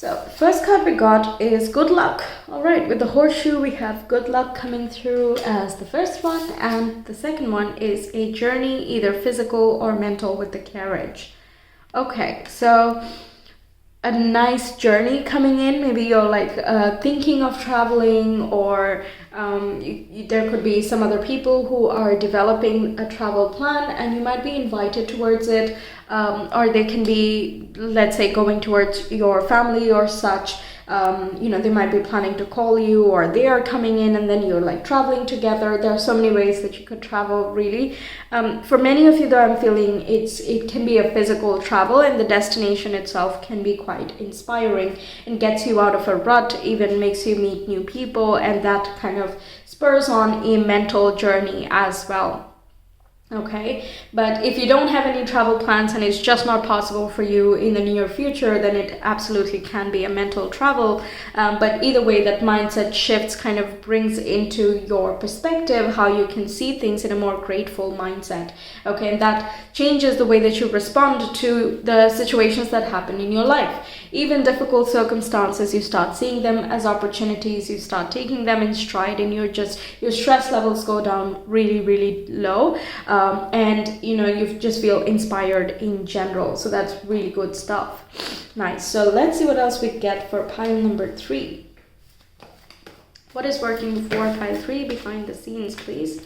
So first card we got is good luck. All right, with the horseshoe, we have good luck coming through as the first one, and the second one is a journey, either physical or mental, with the carriage. Okay, so a nice journey coming in. Maybe you're like thinking of traveling, or there could be some other people who are developing a travel plan and you might be invited towards it, or they can be, let's say, going towards your family or such. They might be planning to call you, or they are coming in and then you're like traveling together. There are so many ways that you could travel, really. For many of you, though, I'm feeling it can be a physical travel, and the destination itself can be quite inspiring and gets you out of a rut, even makes you meet new people, and that kind of spurs on a mental journey as well. Okay, but if you don't have any travel plans and it's just not possible for you in the near future, then it absolutely can be a mental travel. But either way, that mindset shifts kind of brings into your perspective how you can see things in a more grateful mindset. Okay, and that changes the way that you respond to the situations that happen in your life. Even difficult circumstances, you start seeing them as opportunities, you start taking them in stride, and your stress levels go down really, really low. And you just feel inspired in general. So that's really good stuff. Nice. So let's see what else we get for pile number 3. What is working before pile 3 behind the scenes, please?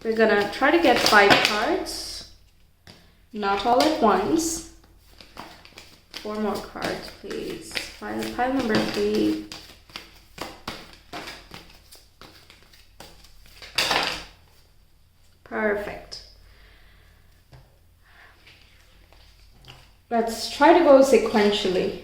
We're gonna try to get 5 cards, not all at once. 4 more cards, please. Pile number 3. Perfect. Let's try to go sequentially.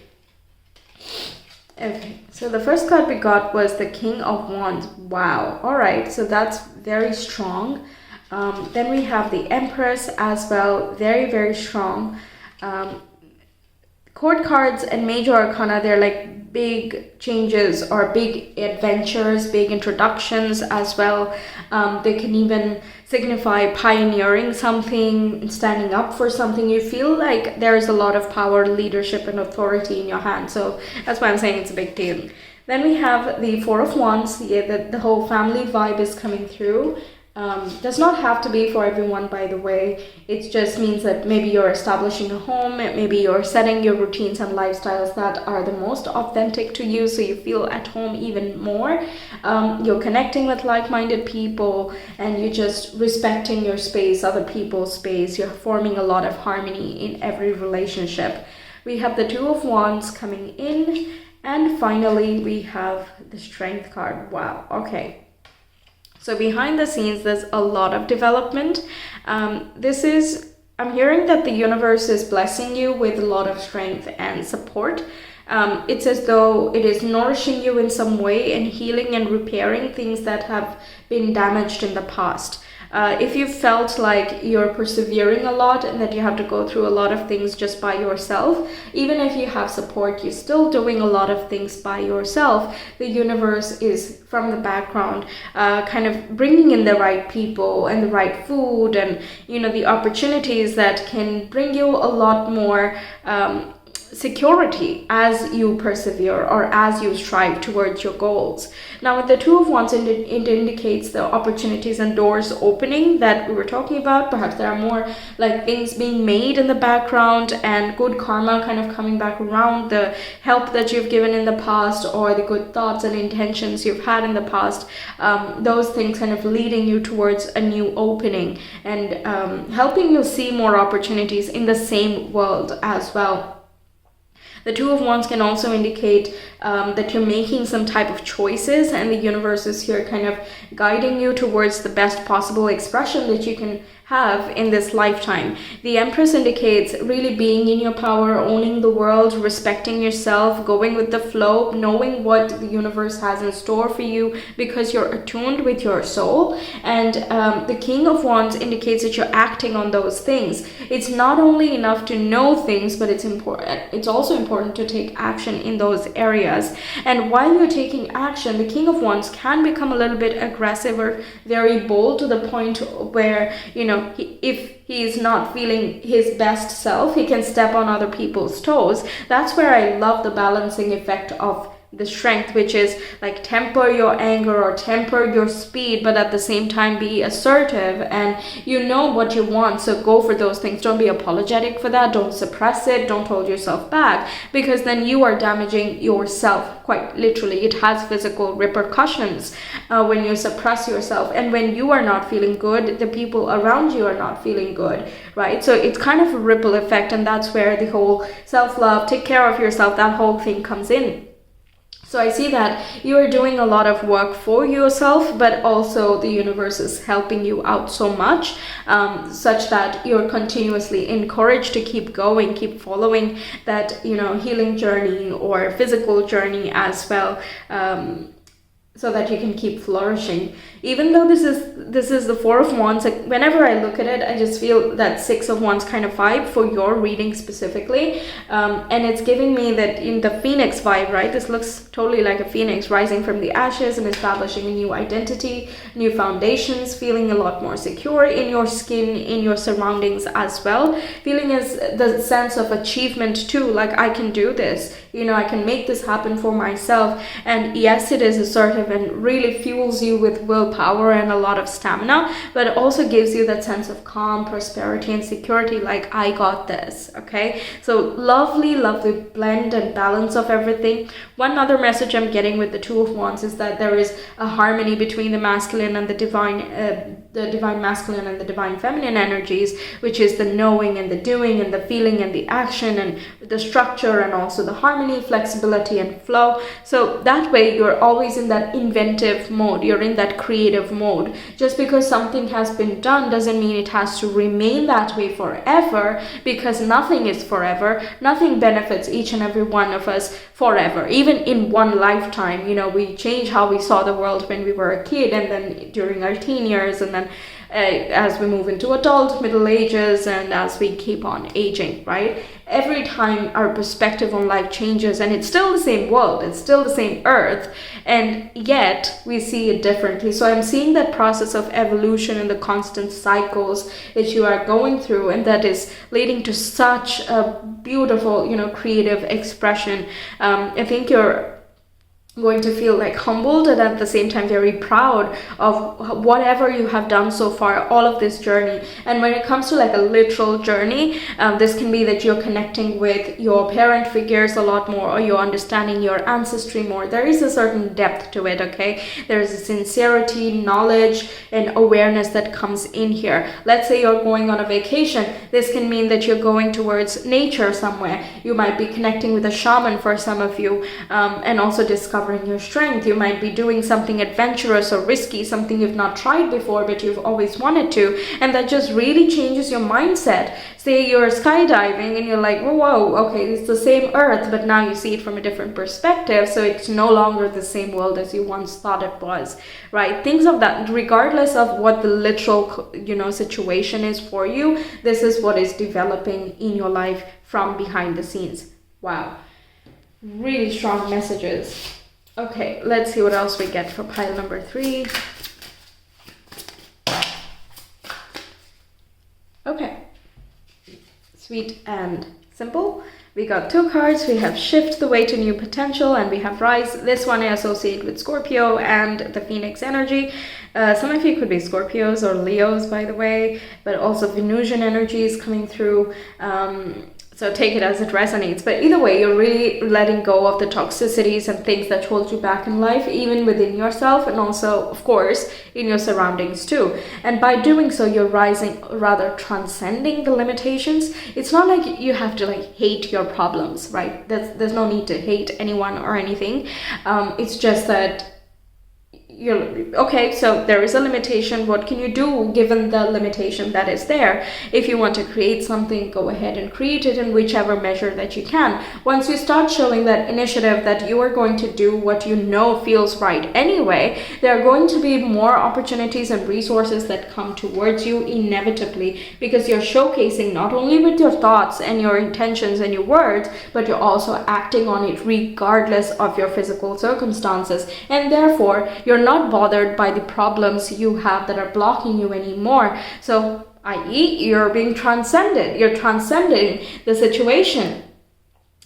Okay, so the first card we got was the King of Wands. Wow. All right, so that's very strong. Then we have the Empress as well. Very, very strong. Court cards and Major Arcana, they're like big changes or big adventures, big introductions as well. They can even signify pioneering something, standing up for something. You feel like there's a lot of power, leadership, and authority in your hand. So that's why I'm saying it's a big deal. Then we have the 4 of Wands. Yeah, the whole family vibe is coming through. Does not have to be for everyone, by the way. It just means that maybe you're establishing a home, maybe you're setting your routines and lifestyles that are the most authentic to you, so you feel at home even more. You're connecting with like-minded people, and you're just respecting your space, other people's space. You're forming a lot of harmony in every relationship. We have the 2 of Wands coming in, and finally we have the Strength card. Wow. Okay. So behind the scenes, there's a lot of development. I'm hearing that the universe is blessing you with a lot of strength and support. It's as though it is nourishing you in some way and healing and repairing things that have been damaged in the past. If you felt like you're persevering a lot and that you have to go through a lot of things just by yourself, even if you have support, you're still doing a lot of things by yourself. The universe is from the background, kind of bringing in the right people and the right food and, the opportunities that can bring you a lot more security as you persevere or as you strive towards your goals. Now with the 2 of Wands, it indicates the opportunities and doors opening that we were talking about. Perhaps there are more like things being made in the background and good karma kind of coming back around, the help that you've given in the past or the good thoughts and intentions you've had in the past. Those things kind of leading you towards a new opening and helping you see more opportunities in the same world as well. The 2 of Wands can also indicate that you're making some type of choices, and the universe is here kind of guiding you towards the best possible expression that you can have in this lifetime. The Empress indicates really being in your power, owning the world, respecting yourself, going with the flow, knowing what the universe has in store for you because you're attuned with your soul. And the King of Wands indicates that you're acting on those things. It's not only enough to know things, but it's also important to take action in those areas. And while you're taking action, the King of Wands can become a little bit aggressive or very bold to the point where, if he's not feeling his best self, he can step on other people's toes. That's where I love the balancing effect of the strength, which is like temper your anger or temper your speed, but at the same time be assertive, and you know what you want, so go for those things. Don't be apologetic for that. Don't suppress it. Don't hold yourself back, because then you are damaging yourself, quite literally. It has physical repercussions when you suppress yourself, and when you are not feeling good, the people around you are not feeling good, right? So it's kind of a ripple effect, and that's where the whole self-love, take care of yourself, that whole thing comes in. So I see that you are doing a lot of work for yourself, but also the universe is helping you out so much, such that you're continuously encouraged to keep going, keep following that, healing journey or physical journey as well, so that you can keep flourishing. Even though this is the Four of Wands, like whenever I look at it, I just feel that Six of Wands kind of vibe for your reading specifically, and it's giving me that in the Phoenix vibe, right? This looks totally like a phoenix rising from the ashes and establishing a new identity, new foundations, feeling a lot more secure in your skin, in your surroundings as well, feeling as the sense of achievement too, like I can do this, I can make this happen for myself. And yes, it is assertive and really fuels you with willpower and a lot of stamina, but it also gives you that sense of calm, prosperity, and security, like I got this. Okay, so lovely blend and balance of everything. One other message I'm getting with the Two of Wands is that there is a harmony between the masculine and the divine masculine and the divine feminine energies, which is the knowing and the doing and the feeling and the action and the structure, and also the harmony, flexibility, and flow. So that way you're always in that inventive mode, you're in that creative mode. Just because something has been done doesn't mean it has to remain that way forever, because nothing is forever. Nothing benefits each and every one of us forever. Even in one lifetime, we change how we saw the world when we were a kid, and then during our teen years, and then as we move into adult, middle ages, and as we keep on aging, right? Every time our perspective on life changes, and it's still the same world, it's still the same earth, and yet we see it differently. So I'm seeing that process of evolution and the constant cycles that you are going through, and that is leading to such a beautiful, creative expression. I think you're going to feel like humbled and at the same time very proud of whatever you have done so far, all of this journey. And when it comes to like a literal journey, this can be that you're connecting with your parent figures a lot more, or you're understanding your ancestry more. There is a certain depth to it, okay? There's a sincerity, knowledge, and awareness that comes in here. Let's say you're going on a vacation. This can mean that you're going towards nature somewhere. You might be connecting with a shaman for some of you, and also discovering your strength. You might be doing something adventurous or risky, something you've not tried before but you've always wanted to, and that just really changes your mindset. Say you're skydiving and you're like, whoa, okay, it's the same earth, but now you see it from a different perspective, so it's no longer the same world as you once thought it was, right? Things of that, regardless of what the literal situation is for you, this is what is developing in your life from behind the scenes. Wow, really strong messages. Okay, let's see what else we get for pile number 3. Okay, sweet and simple. We got 2 cards. We have Shift the Way to New Potential, and we have Rise. This one I associate with Scorpio and the Phoenix energy. Some of you could be Scorpios or Leos, by the way, but also Venusian energy is coming through. So take it as it resonates. But either way, you're really letting go of the toxicities and things that hold you back in life, even within yourself, and also, of course, in your surroundings too. And by doing so, you're rising, rather transcending the limitations. It's not like you have to hate your problems, right? There's no need to hate anyone or anything. It's just that okay, so there is a limitation. What can you do given the limitation that is there? If you want to create something, go ahead and create it in whichever measure that you can. Once you start showing that initiative, that you are going to do what you know feels right anyway, there are going to be more opportunities and resources that come towards you inevitably, because you're showcasing not only with your thoughts and your intentions and your words, but you're also acting on it regardless of your physical circumstances, and therefore you're not bothered by the problems you have that are blocking you anymore. So i.e. you're being transcended. You're transcending the situation.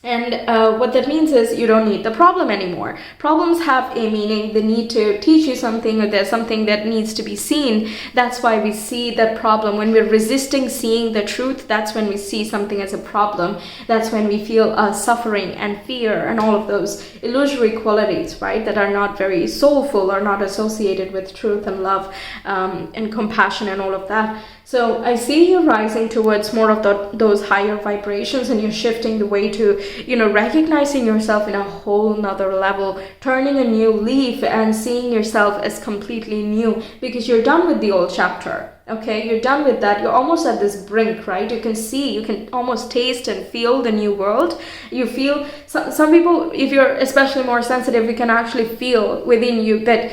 And what that means is you don't need the problem anymore. Problems have a meaning. They need to teach you something, or there's something that needs to be seen. That's why we see the problem. When we're resisting seeing the truth, that's when we see something as a problem. That's when we feel suffering and fear and all of those illusory qualities, right, that are not very soulful, or not associated with truth and love and compassion and all of that. So I see you rising towards more of those higher vibrations, and you're shifting the way to, recognizing yourself in a whole nother level, turning a new leaf and seeing yourself as completely new, because you're done with the old chapter. Okay, you're done with that. You're almost at this brink, right? You can almost taste and feel the new world. You feel, some people, if you're especially more sensitive, you can actually feel within you that,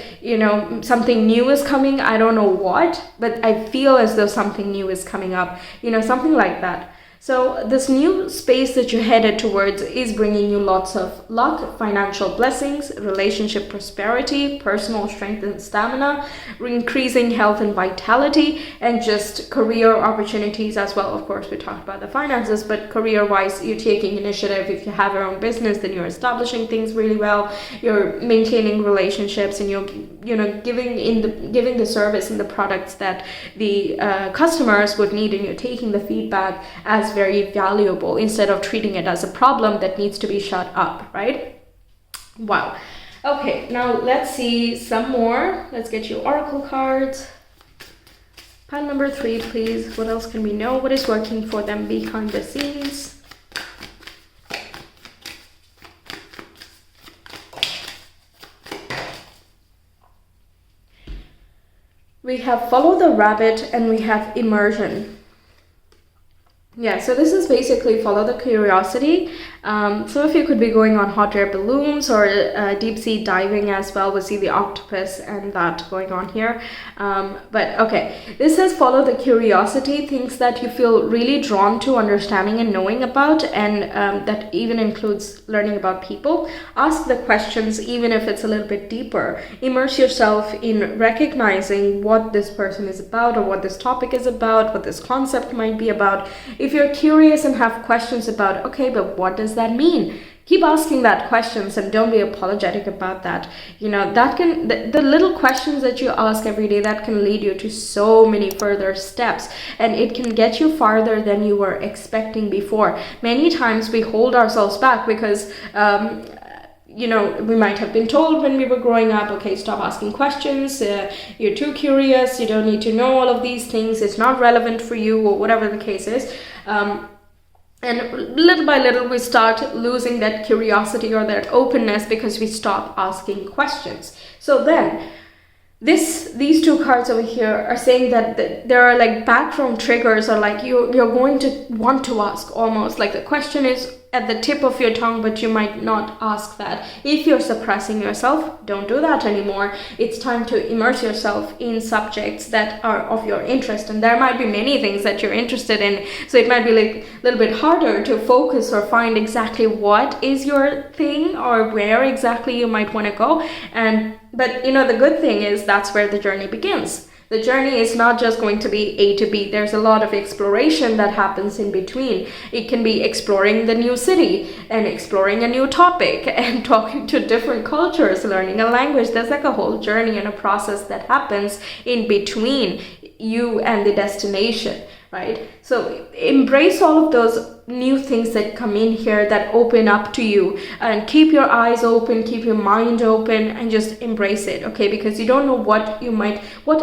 something new is coming. I don't know what, but I feel as though something new is coming up, something like that. So this new space that you're headed towards is bringing you lots of luck, financial blessings, relationship prosperity, personal strength and stamina, increasing health and vitality, and just career opportunities as well. Of course, we talked about the finances, but career-wise, you're taking initiative. If you have your own business, then you're establishing things really well. You're maintaining relationships, and you're giving the service and the products that the customers would need, and you're taking the feedback as very valuable instead of treating it as a problem that needs to be shut up, right? Wow. Okay, now let's see some more. Let's get you oracle cards. Pile number 3, please. What else can we know? What is working for them behind the scenes? We have follow the rabbit, and we have immersion. Yeah, so this is basically follow the curiosity. Some of you could be going on hot air balloons or deep sea diving as well. We'll see the octopus and that going on here. But okay, this says follow the curiosity, things that you feel really drawn to understanding and knowing about, and that even includes learning about people. Ask the questions, even if it's a little bit deeper. Immerse yourself in recognizing what this person is about, or what this topic is about, what this concept might be about. If you're curious and have questions about, okay, but what does that mean? Keep asking that questions, and don't be apologetic about that. That can, the little questions that you ask every day, that can lead you to so many further steps, and it can get you farther than you were expecting before. Many times we hold ourselves back because, we might have been told when we were growing up, okay, stop asking questions, you're too curious, you don't need to know all of these things, it's not relevant for you, or whatever the case is. And little by little, we start losing that curiosity or that openness because we stop asking questions. So then, these two cards over here are saying that there are like background triggers, or like you're going to want to ask, almost like the question is at the tip of your tongue, but you might not ask that. If you're suppressing yourself, don't do that anymore. It's time to immerse yourself in subjects that are of your interest, and there might be many things that you're interested in, so it might be like a little bit harder to focus or find exactly what is your thing or where exactly you might want to go. But the good thing is that's where the journey begins. The journey is not just going to be A to B. There's a lot of exploration that happens in between. It can be exploring the new city and exploring a new topic and talking to different cultures, learning a language. There's like a whole journey and a process that happens in between you and the destination, right? So embrace all of those new things that come in here that open up to you, and keep your eyes open, keep your mind open, and just embrace it, okay? Because you don't know what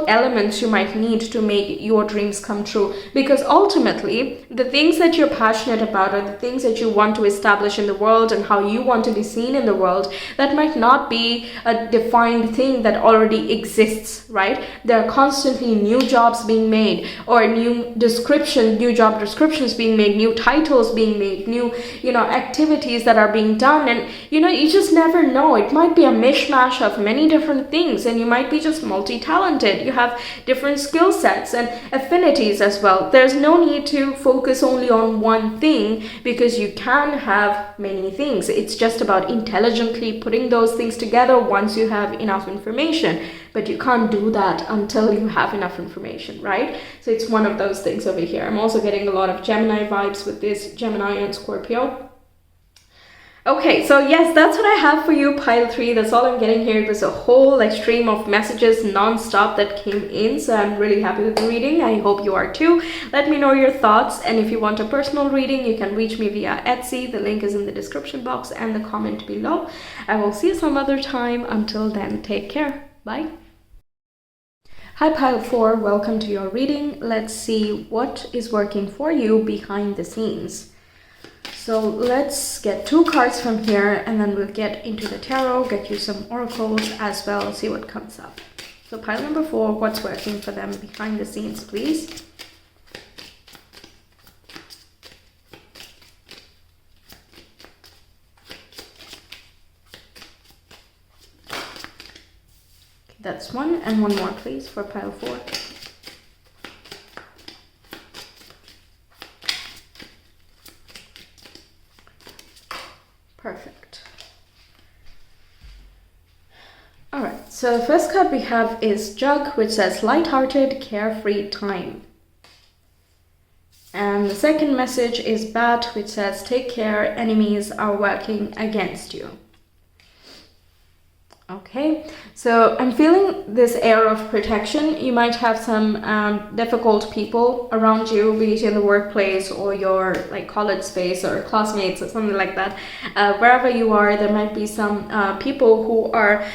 elements you might need to make your dreams come true, because ultimately the things that you're passionate about, or the things that you want to establish in the world and how you want to be seen in the world, that might not be a defined thing that already exists, right? There are constantly new jobs being made, or new job descriptions being made, new titles rentals being made, new, activities that are being done. And, you just never know. It might be a mishmash of many different things, and you might be just multi-talented. You have different skill sets and affinities as well. There's no need to focus only on one thing, because you can have many things. It's just about intelligently putting those things together once you have enough information. But you can't do that until you have enough information, right? So it's one of those things over here. I'm also getting a lot of Gemini vibes with this, Gemini and Scorpio. Okay, so yes, that's what I have for you, pile 3. That's all I'm getting here. It was a whole stream of messages non-stop that came in, so I'm really happy with the reading. I hope you are too. Let me know your thoughts, and if you want a personal reading, you can reach me via Etsy. The link is in the description box and the comment below. I will see you some other time. Until then, take care. Bye. Hi pile 4, welcome to your reading. Let's see what is working for you behind the scenes. So let's get 2 cards from here, and then we'll get into the tarot, get you some oracles as well, see what comes up. So pile number 4, what's working for them behind the scenes, please? That's 1, and 1 more please for pile 4. Perfect. Alright, so the first card we have is Jug, which says light-hearted, carefree time. And the second message is Bat, which says take care, enemies are working against you. Okay, so I'm feeling this air of protection. You might have some difficult people around you, be it in the workplace or your college space or classmates or something like that. Wherever you are, there might be some people who are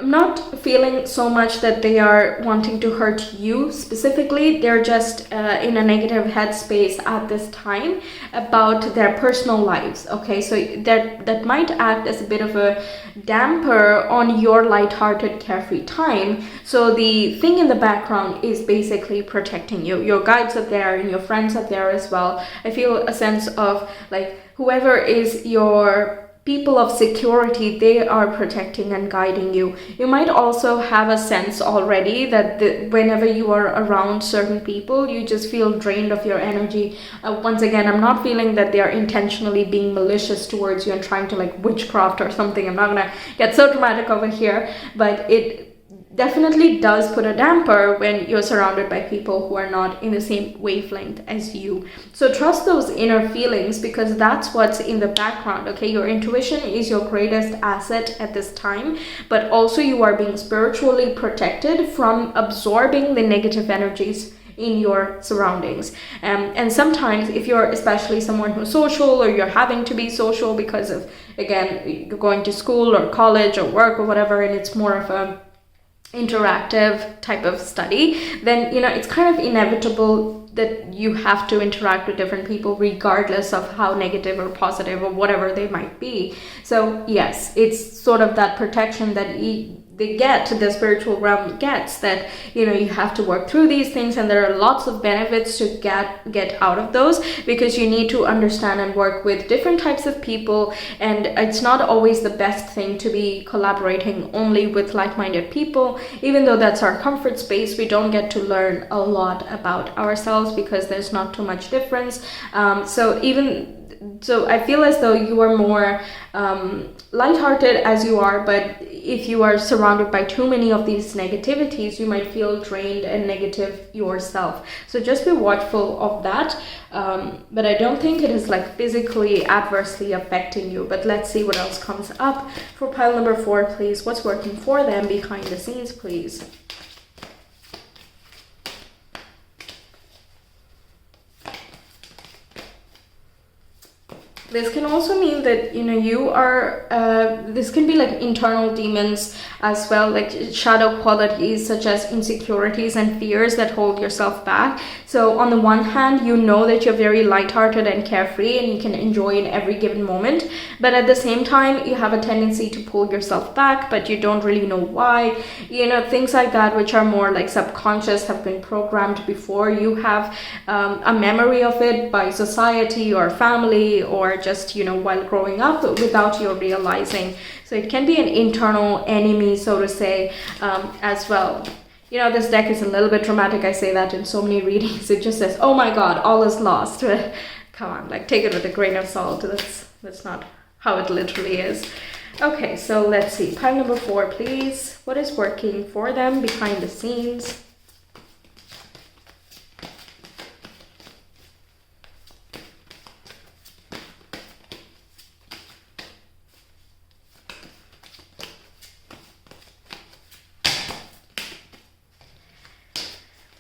not feeling so much that they are wanting to hurt you specifically. They're just in a negative headspace at this time about their personal lives. Okay, so that might act as a bit of a damper on your lighthearted, carefree time. So the thing in the background is basically protecting you. Your guides are there and your friends are there as well. I feel a sense of whoever is your people of security, they are protecting and guiding you. You might also have a sense already that whenever you are around certain people, you just feel drained of your energy. Once again, I'm not feeling that they are intentionally being malicious towards you and trying to witchcraft or something. I'm not gonna get so dramatic over here, but it definitely does put a damper when you're surrounded by people who are not in the same wavelength as you. So trust those inner feelings, because that's what's in the background. Okay, your intuition is your greatest asset at this time, but also you are being spiritually protected from absorbing the negative energies in your surroundings. And sometimes if you're especially someone who's social, or you're having to be social because of, again, you're going to school or college or work or whatever, and it's more of a interactive type of study, then it's kind of inevitable that you have to interact with different people regardless of how negative or positive or whatever they might be. So yes, it's sort of that protection that the spiritual realm gets, that you have to work through these things, and there are lots of benefits to get out of those, because you need to understand and work with different types of people, and it's not always the best thing to be collaborating only with like-minded people. Even though that's our comfort space, we don't get to learn a lot about ourselves because there's not too much difference. So I feel as though you are more lighthearted as you are, but if you are surrounded by too many of these negativities, you might feel drained and negative yourself. So just be watchful of that. But I don't think it is physically adversely affecting you. But let's see what else comes up for pile number 4, please. What's working for them behind the scenes, please? This can also mean that, you know, you are, this can be like internal demons as well, like shadow qualities such as insecurities and fears that hold yourself back. So on the one hand, you know that you're very lighthearted and carefree and you can enjoy in every given moment. But at the same time, you have a tendency to pull yourself back, but you don't really know why. You know, things like that, which are more like subconscious, have been programmed before. You have a memory of it by society or family, or just, you know, while growing up without you realizing. So it can be an internal enemy, so to say, as well. You know, this deck is a little bit dramatic. I say that in so many readings. It just says, oh my god, all is lost. Come on, like, take it with a grain of salt. That's not how it literally is. Okay, so let's see. Pile number 4, please. What is working for them behind the scenes?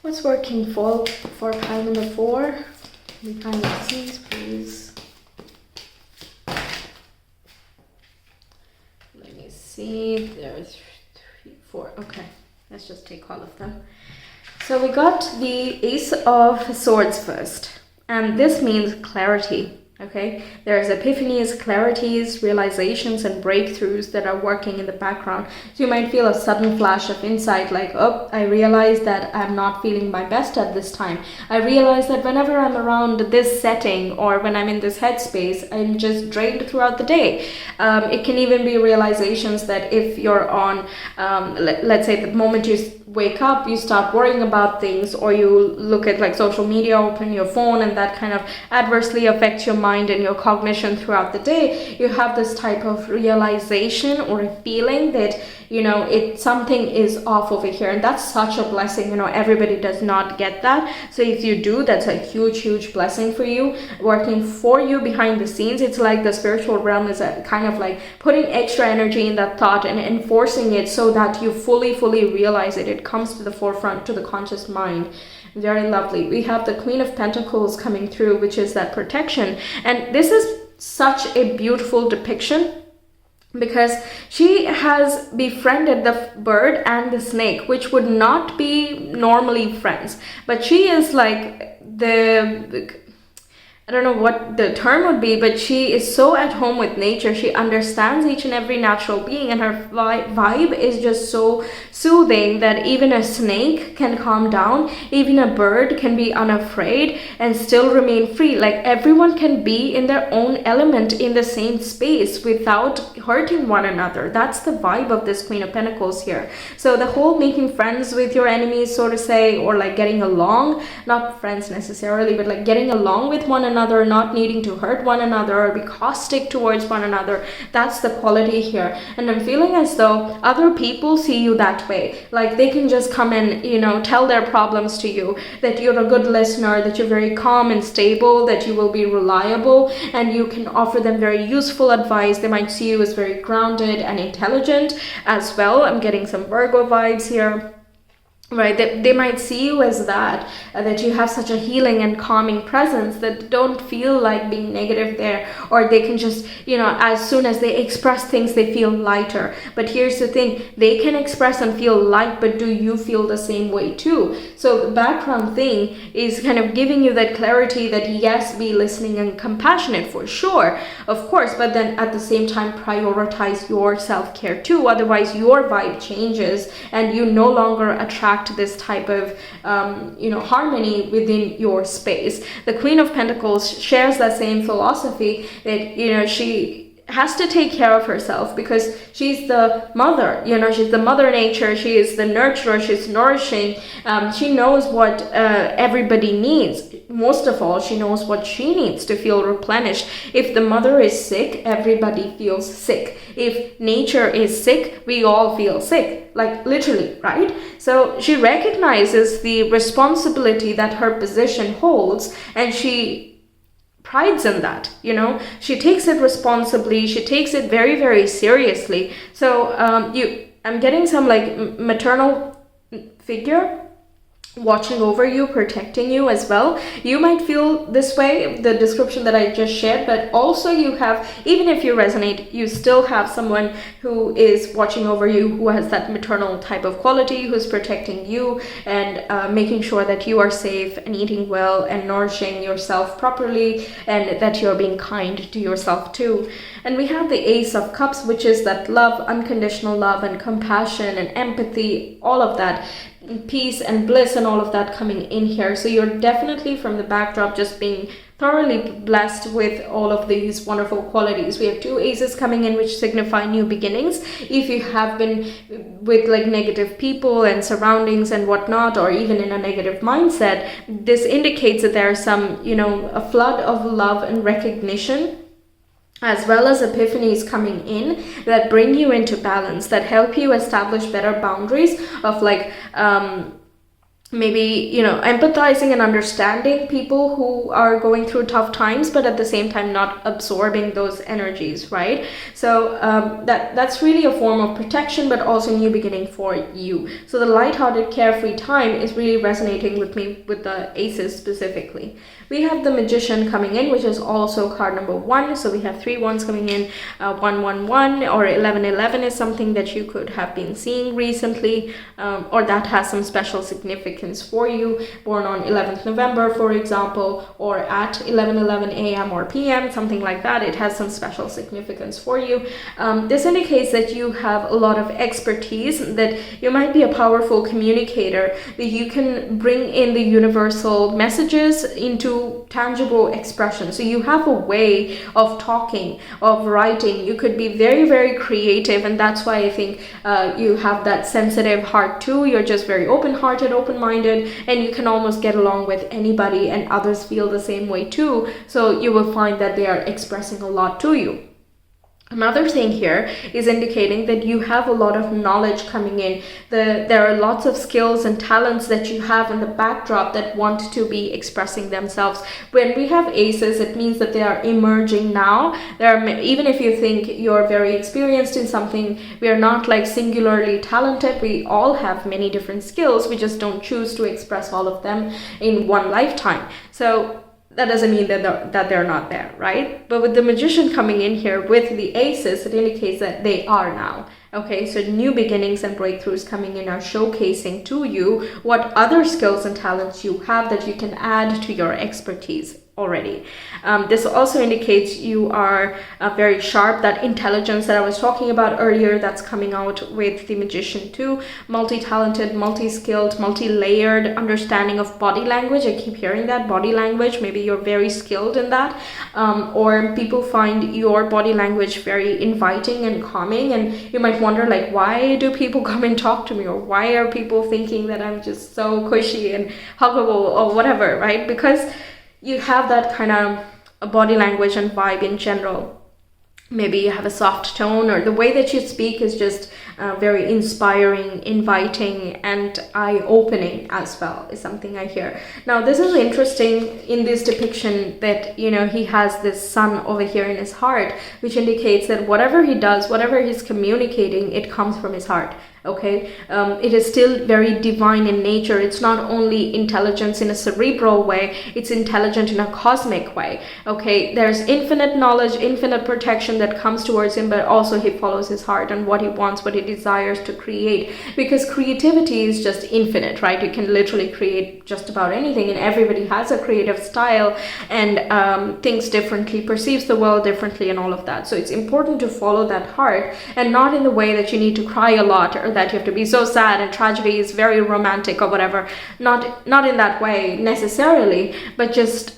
What's working for pile number 4? Behind the scenes, please. Let me see. There's 3, 4. Okay, let's just take all of them. So we got the Ace of Swords first, and this means clarity. Okay, there's epiphanies, clarities, realizations, and breakthroughs that are working in the background. So you might feel a sudden flash of insight, like, oh, I realize that I'm not feeling my best at this time. I realize that whenever I'm around this setting or when I'm in this headspace, I'm just drained throughout the day. It can even be realizations that if you're on, let's say the moment you wake up, you start worrying about things, or you look at like social media, open your phone, and that kind of adversely affects your mind and your cognition throughout the day. You have this type of realization or a feeling that, you know, something is off over here, and that's such a blessing. You know, everybody does not get that. So if you do, that's a huge blessing for you, working for you behind the scenes. It's like the spiritual realm is a kind of like putting extra energy in that thought and enforcing it so that you fully realize it. It comes to the forefront, to the conscious mind. Very lovely. We have the Queen of Pentacles coming through, which is that protection. And this is such a beautiful depiction, because she has befriended the bird and the snake, which would not be normally friends. But she is like I don't know what the term would be, but she is so at home with nature. She understands each and every natural being, and her vibe is just so soothing that even a snake can calm down, even a bird can be unafraid and still remain free. Like, everyone can be in their own element in the same space without hurting one another. That's the vibe of this Queen of Pentacles here. So the whole making friends with your enemies, so to say, or like getting along, not friends necessarily, but like getting along with one another, not needing to hurt one another or be caustic towards one another. That's the quality here. And I'm feeling as though other people see you that way. Like, they can just come and, you know, tell their problems to you, that you're a good listener, that you're very calm and stable, that you will be reliable, and you can offer them very useful advice. They might see you as very grounded and intelligent as well. I'm getting some Virgo vibes here. Right, they might see you as that you have such a healing and calming presence that don't feel like being negative there, or they can just, you know, as soon as they express things, they feel lighter. But here's the thing, they can express and feel light, but do you feel the same way too? So the background thing is kind of giving you that clarity that yes, be listening and compassionate for sure, of course, but then at the same time prioritize your self-care too. Otherwise your vibe changes and you no longer attract this type of harmony within your space. The Queen of Pentacles shares that same philosophy that, you know, she has to take care of herself because she's the mother, you know, she's the mother nature, she is the nurturer, she's nourishing. She knows what everybody needs. Most of all, she knows what she needs to feel replenished. If the mother is sick, everybody feels sick. If nature is sick, we all feel sick, like literally, right? So she recognizes the responsibility that her position holds, and she prides in that, you know. She takes it responsibly, she takes it very seriously. So I'm getting some like maternal figure watching over you, protecting you as well. You might feel this way, the description that I just shared, but also you have, even if you resonate, you still have someone who is watching over you, who has that maternal type of quality, who's protecting you and making sure that you are safe and eating well and nourishing yourself properly, and that you're being kind to yourself too. And we have the Ace of Cups, which is that love, unconditional love and compassion and empathy, all of that, peace and bliss and all of that coming in here. So you're definitely, from the backdrop, just being thoroughly blessed with all of these wonderful qualities. We have two aces coming in, which signify new beginnings. If you have been with like negative people and surroundings and whatnot, or even in a negative mindset, this indicates that there's some, you know, a flood of love and recognition, as well as epiphanies coming in that bring you into balance, that help you establish better boundaries of like maybe, you know, empathizing and understanding people who are going through tough times, but at the same time not absorbing those energies, right? So that's really a form of protection, but also new beginning for you. So the lighthearted, carefree time is really resonating with me with the aces specifically. We have the Magician coming in, which is also card number 1. So we have 3 ones coming in. 111 or 1111 is something that you could have been seeing recently, or that has some special significance for you. Born on 11th November, for example, or at 11:11 a.m. or p.m., something like that. It has some special significance for you. This indicates that you have a lot of expertise, that you might be a powerful communicator, that you can bring in the universal messages into tangible expression. So you have a way of talking, of writing. You could be very, very creative, and that's why I think you have that sensitive heart too. You're just very open-hearted, open-minded, and you can almost get along with anybody, and others feel the same way too. So you will find that they are expressing a lot to you. Another thing here is indicating that you have a lot of knowledge coming in. There are lots of skills and talents that you have in the backdrop that want to be expressing themselves. When we have aces, it means that they are emerging now. Even if you think you're very experienced in something, we are not like singularly talented. We all have many different skills. We just don't choose to express all of them in one lifetime. So that doesn't mean that they're not there, right? But with the Magician coming in here with the aces, it indicates that they are now. Okay, so new beginnings and breakthroughs coming in are showcasing to you what other skills and talents you have that you can add to your expertise already. This also indicates you are very sharp. That intelligence that I was talking about earlier, that's coming out with the Magician too. Multi-talented, multi-skilled, multi-layered understanding of body language. I keep hearing that, body language. Maybe you're very skilled in that, or people find your body language very inviting and calming, and you might wonder, like, why do people come and talk to me, or why are people thinking that I'm just so cushy and huggable or whatever, right? Because you have that kind of a body language and vibe in general. Maybe you have a soft tone, or the way that you speak is just very inspiring, inviting, and eye-opening as well, is something I hear. Now, this is interesting in this depiction that, you know, he has this sun over here in his heart, which indicates that whatever he does, whatever he's communicating, it comes from his heart. Okay, it is still very divine in nature. It's not only intelligence in a cerebral way, it's intelligent in a cosmic way. Okay, there's infinite knowledge, infinite protection that comes towards him, but also he follows his heart and what he wants, what he desires to create, because creativity is just infinite, right? You can literally create just about anything, and everybody has a creative style and thinks differently, perceives the world differently, and all of that. So it's important to follow that heart, and not in the way that you need to cry a lot, or that you have to be so sad and tragedy is very romantic or whatever. Not in that way necessarily, but just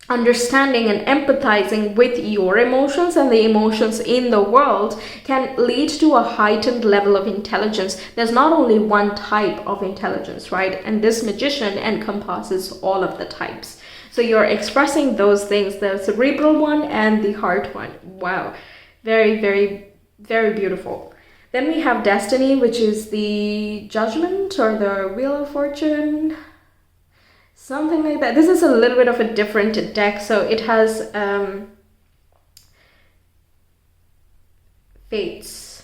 understanding and empathizing with your emotions and the emotions in the world can lead to a heightened level of intelligence. There's not only one type of intelligence, right? And this Magician encompasses all of the types. So you're expressing those things, the cerebral one and the heart one. Wow. Very, very, very beautiful. Then we have Destiny, which is the Judgment or the Wheel of Fortune, something like that. This is a little bit of a different deck, so it has Fates.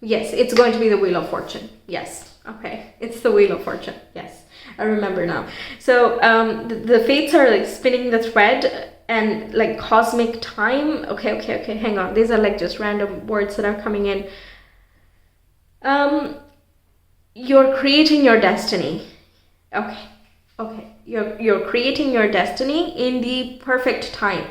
Yes, it's going to be the Wheel of Fortune. Yes. Okay, it's the Wheel of Fortune. Yes, I remember now. So the fates are like spinning the thread and like cosmic time. Okay. Hang on. These are like just random words that are coming in. You're creating your destiny. Okay. You're creating your destiny in the perfect time.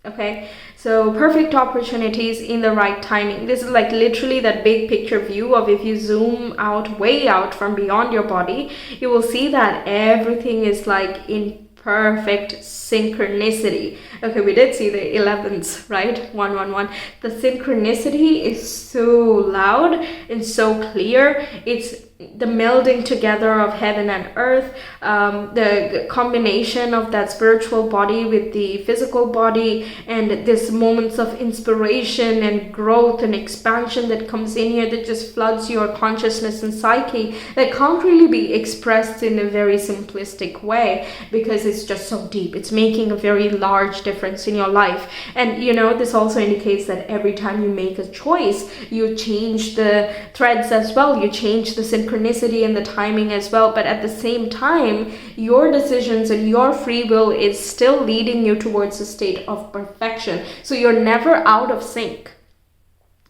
Okay, so perfect opportunities in the right timing. This is like literally that big picture view of if you zoom out, way out from beyond your body, you will see that everything is like in perfect synchronicity. Okay, we did see the 11s, right? 111. The synchronicity is so loud and so clear. It's the melding together of heaven and earth, the combination of that spiritual body with the physical body, and this moments of inspiration and growth and expansion that comes in here that just floods your consciousness and psyche, that can't really be expressed in a very simplistic way because it's just so deep. It's making a very large difference in your life. And you know, this also indicates that every time you make a choice, you change the threads as well, you change the synchronicity and the timing as well, but at the same time your decisions and your free will is still leading you towards a state of perfection, so you're never out of sync.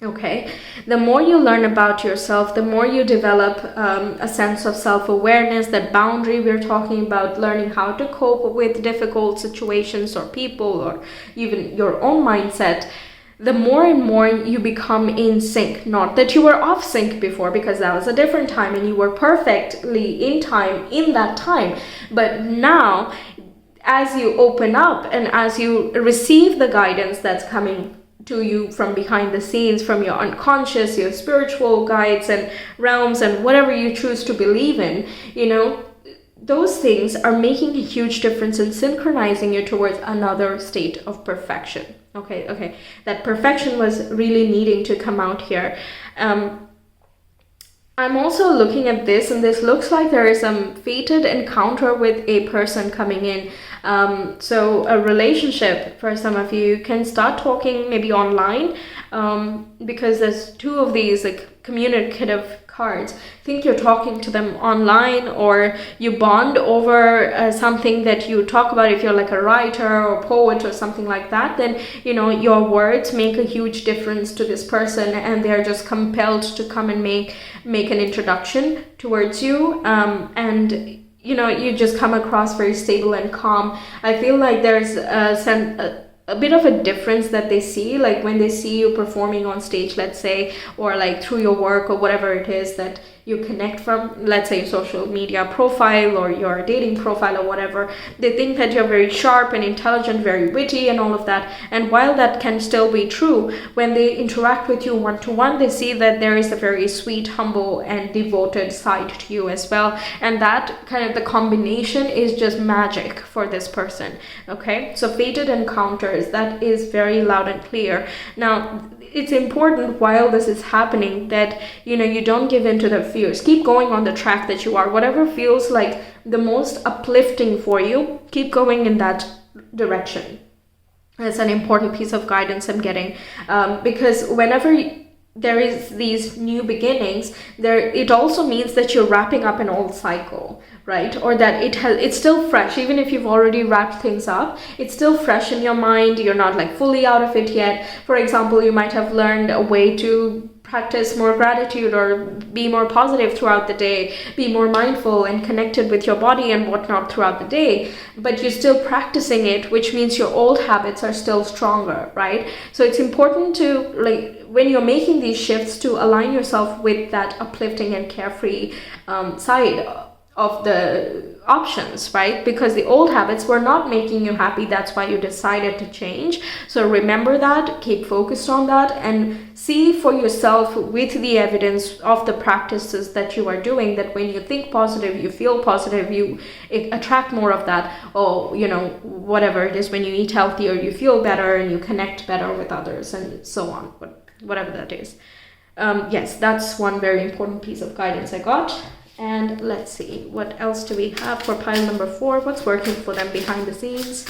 Okay, the more you learn about yourself, the more you develop a sense of self-awareness, that boundary we're talking about, learning how to cope with difficult situations or people or even your own mindset, the more and more you become in sync. Not that you were off sync before, because that was a different time and you were perfectly in time in that time. But now, as you open up and as you receive the guidance that's coming to you from behind the scenes, from your unconscious, your spiritual guides and realms and whatever you choose to believe in, you know, those things are making a huge difference in synchronizing you towards another state of perfection. Okay. That perfection was really needing to come out here. I'm also looking at this, and this looks like there is some fated encounter with a person coming in. So a relationship for some of you can start talking maybe online, because there's two of these like communicative cards. Think you're talking to them online, or you bond over something that you talk about. If you're like a writer or poet or something like that, then you know your words make a huge difference to this person, and they're just compelled to come and make an introduction towards you, and you know, you just come across very stable and calm. I feel like there's a bit of a difference that they see, like when they see you performing on stage, let's say, or like through your work or whatever it is that you connect from, let's say your social media profile or your dating profile or whatever. They think that you're very sharp and intelligent, very witty and all of that. And while that can still be true, when they interact with you one-to-one, they see that there is a very sweet, humble and devoted side to you as well. And that kind of the combination is just magic for this person. Okay, so fated encounters, that is very loud and clear. Now, it's important while this is happening that, you know, you don't give in to the fears. Keep going on the track that you are. Whatever feels like the most uplifting for you, keep going in that direction. That's an important piece of guidance I'm getting, because whenever there is these new beginnings, it also means that you're wrapping up an old cycle, right? Or that it's still fresh. Even if you've already wrapped things up, it's still fresh in your mind. You're not like fully out of it yet. For example, you might have learned a way to practice more gratitude or be more positive throughout the day, be more mindful and connected with your body and whatnot throughout the day, but you're still practicing it, which means your old habits are still stronger, right? So it's important to, like, when you're making these shifts, to align yourself with that uplifting and carefree side of the options, right? Because the old habits were not making you happy. That's why you decided to change. So remember that, keep focused on that, and see for yourself with the evidence of the practices that you are doing that when you think positive, you feel positive, you attract more of that. Or, you know, whatever it is, when you eat healthier, you feel better and you connect better with others and so on, whatever that is. Yes, that's one very important piece of guidance I got. And let's see, what else do we have for pile number 4? What's working for them behind the scenes?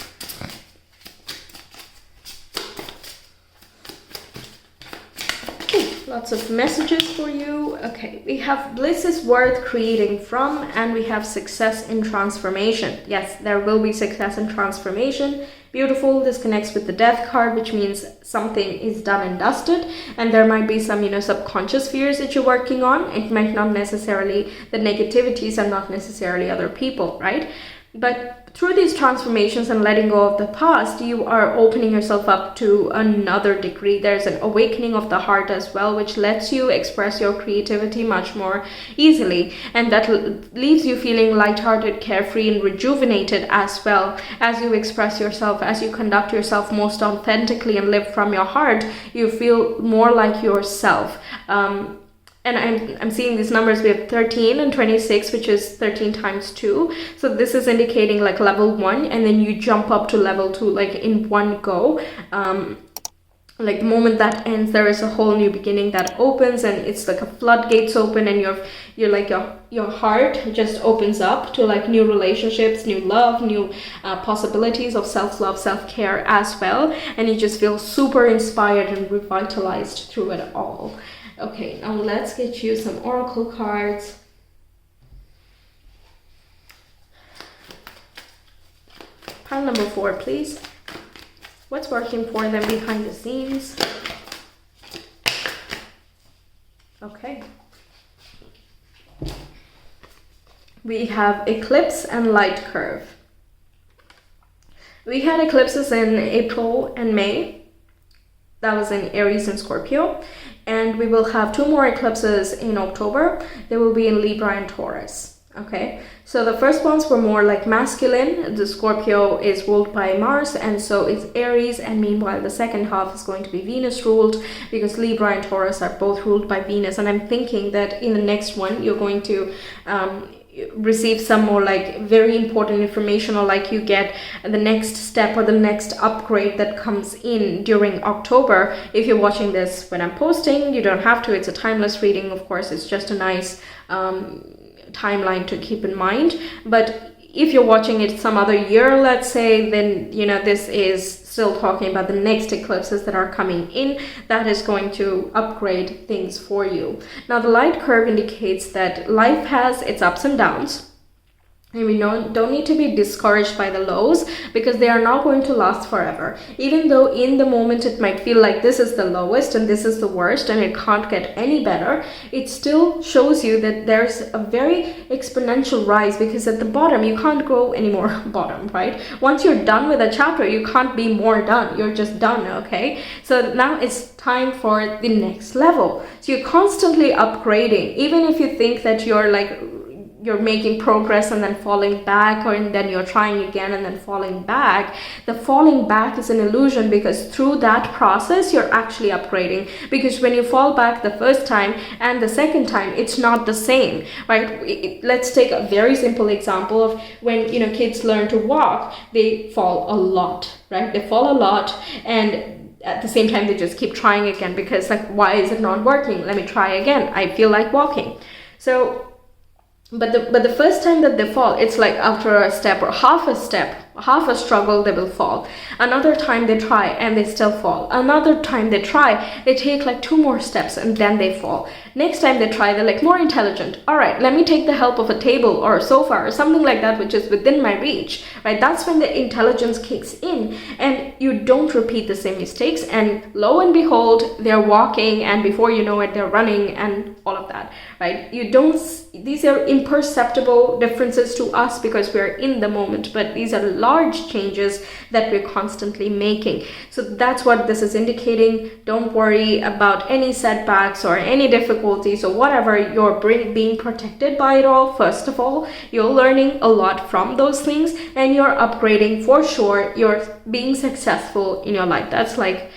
Okay. Lots of messages for you. Okay, we have bliss is worth creating from, and we have success in transformation. Yes, there will be success in transformation. Beautiful. This connects with the death card, which means something is done and dusted, and there might be some, subconscious fears that you're working on. It might not necessarily, the negativities are not necessarily other people, right? But through these transformations and letting go of the past, you are opening yourself up to another degree. There's an awakening of the heart as well, which lets you express your creativity much more easily. And that leaves you feeling lighthearted, carefree, and rejuvenated as well. As you express yourself, as you conduct yourself most authentically and live from your heart, you feel more like yourself. And I'm seeing these numbers. We have 13 and 26, which is 13 times 2. So this is indicating like level 1, and then you jump up to level 2 like in one go. Like the moment that ends, there is a whole new beginning that opens, and it's like a floodgates open, and you're like your heart just opens up to like new relationships, new love, new possibilities of self-love, self-care as well, and you just feel super inspired and revitalized through it all. Okay, now let's get you some oracle cards. Pile number 4, please. What's working for them behind the scenes? Okay. We have eclipse and light curve. We had eclipses in April and May. That was in Aries and Scorpio. And we will have 2 more eclipses in October. They will be in Libra and Taurus. Okay, so the first ones were more like masculine. The Scorpio is ruled by Mars, and so is Aries. And meanwhile, the second half is going to be Venus ruled, because Libra and Taurus are both ruled by Venus. And I'm thinking that in the next one, you're going to receive some more like very important information, or like you get the next step or the next upgrade that comes in during October. If you're watching this when I'm posting, you don't have to. It's a timeless reading, of course. It's just a nice timeline to keep in mind. But if you're watching it some other year, let's say, then this is still talking about the next eclipses that are coming in. That is going to upgrade things for you. Now the light curve indicates that life has its ups and downs, and we don't need to be discouraged by the lows, because they are not going to last forever. Even though in the moment it might feel like this is the lowest and this is the worst and it can't get any better, it still shows you that there's a very exponential rise, because at the bottom you can't go any more bottom, right? Once you're done with a chapter, you can't be more done. You're just done, okay? So now it's time for the next level. So you're constantly upgrading. Even if you think that you're making progress and then falling back, and then you're trying again and then falling back. The falling back is an illusion, because through that process you're actually upgrading. Because when you fall back the first time and the second time, it's not the same, right? Let's take a very simple example of when kids learn to walk. They fall a lot, right? They fall a lot, and at the same time they just keep trying again, because like, why is it not working? Let me try again. I feel like walking. So but the first time that they fall, it's like after a step or half a struggle, they will fall. Another time they try and they still fall. Another time they try, they take like 2 more steps and then they fall. Next time they try, they're like more intelligent. All right, let me take the help of a table or a sofa or something like that, which is within my reach, right? That's when the intelligence kicks in, and you don't repeat the same mistakes. And lo and behold, they're walking, and before you know it, they're running and all of that, right? These are imperceptible differences to us because we're in the moment, but these are large changes that we're constantly making. So that's what this is indicating. Don't worry about any setbacks or any difficulties or whatever. You're being protected by it all. First of all, you're learning a lot from those things, and you're upgrading for sure. You're being successful in your life. That's like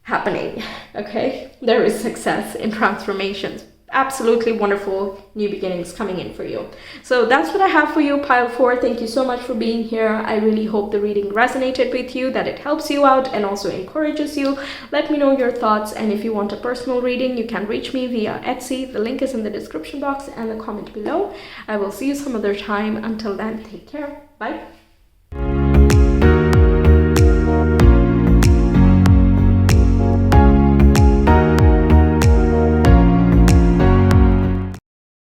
happening, okay? There is success in transformations. Absolutely wonderful new beginnings coming in for you. So that's what I have for you, pile 4. Thank you so much for being here. I really hope the reading resonated with you, that it helps you out and also encourages you. Let me know your thoughts, and if you want a personal reading, you can reach me via Etsy. The link is in the description box and the comment below. I will see you some other time. Until then, take care. Bye.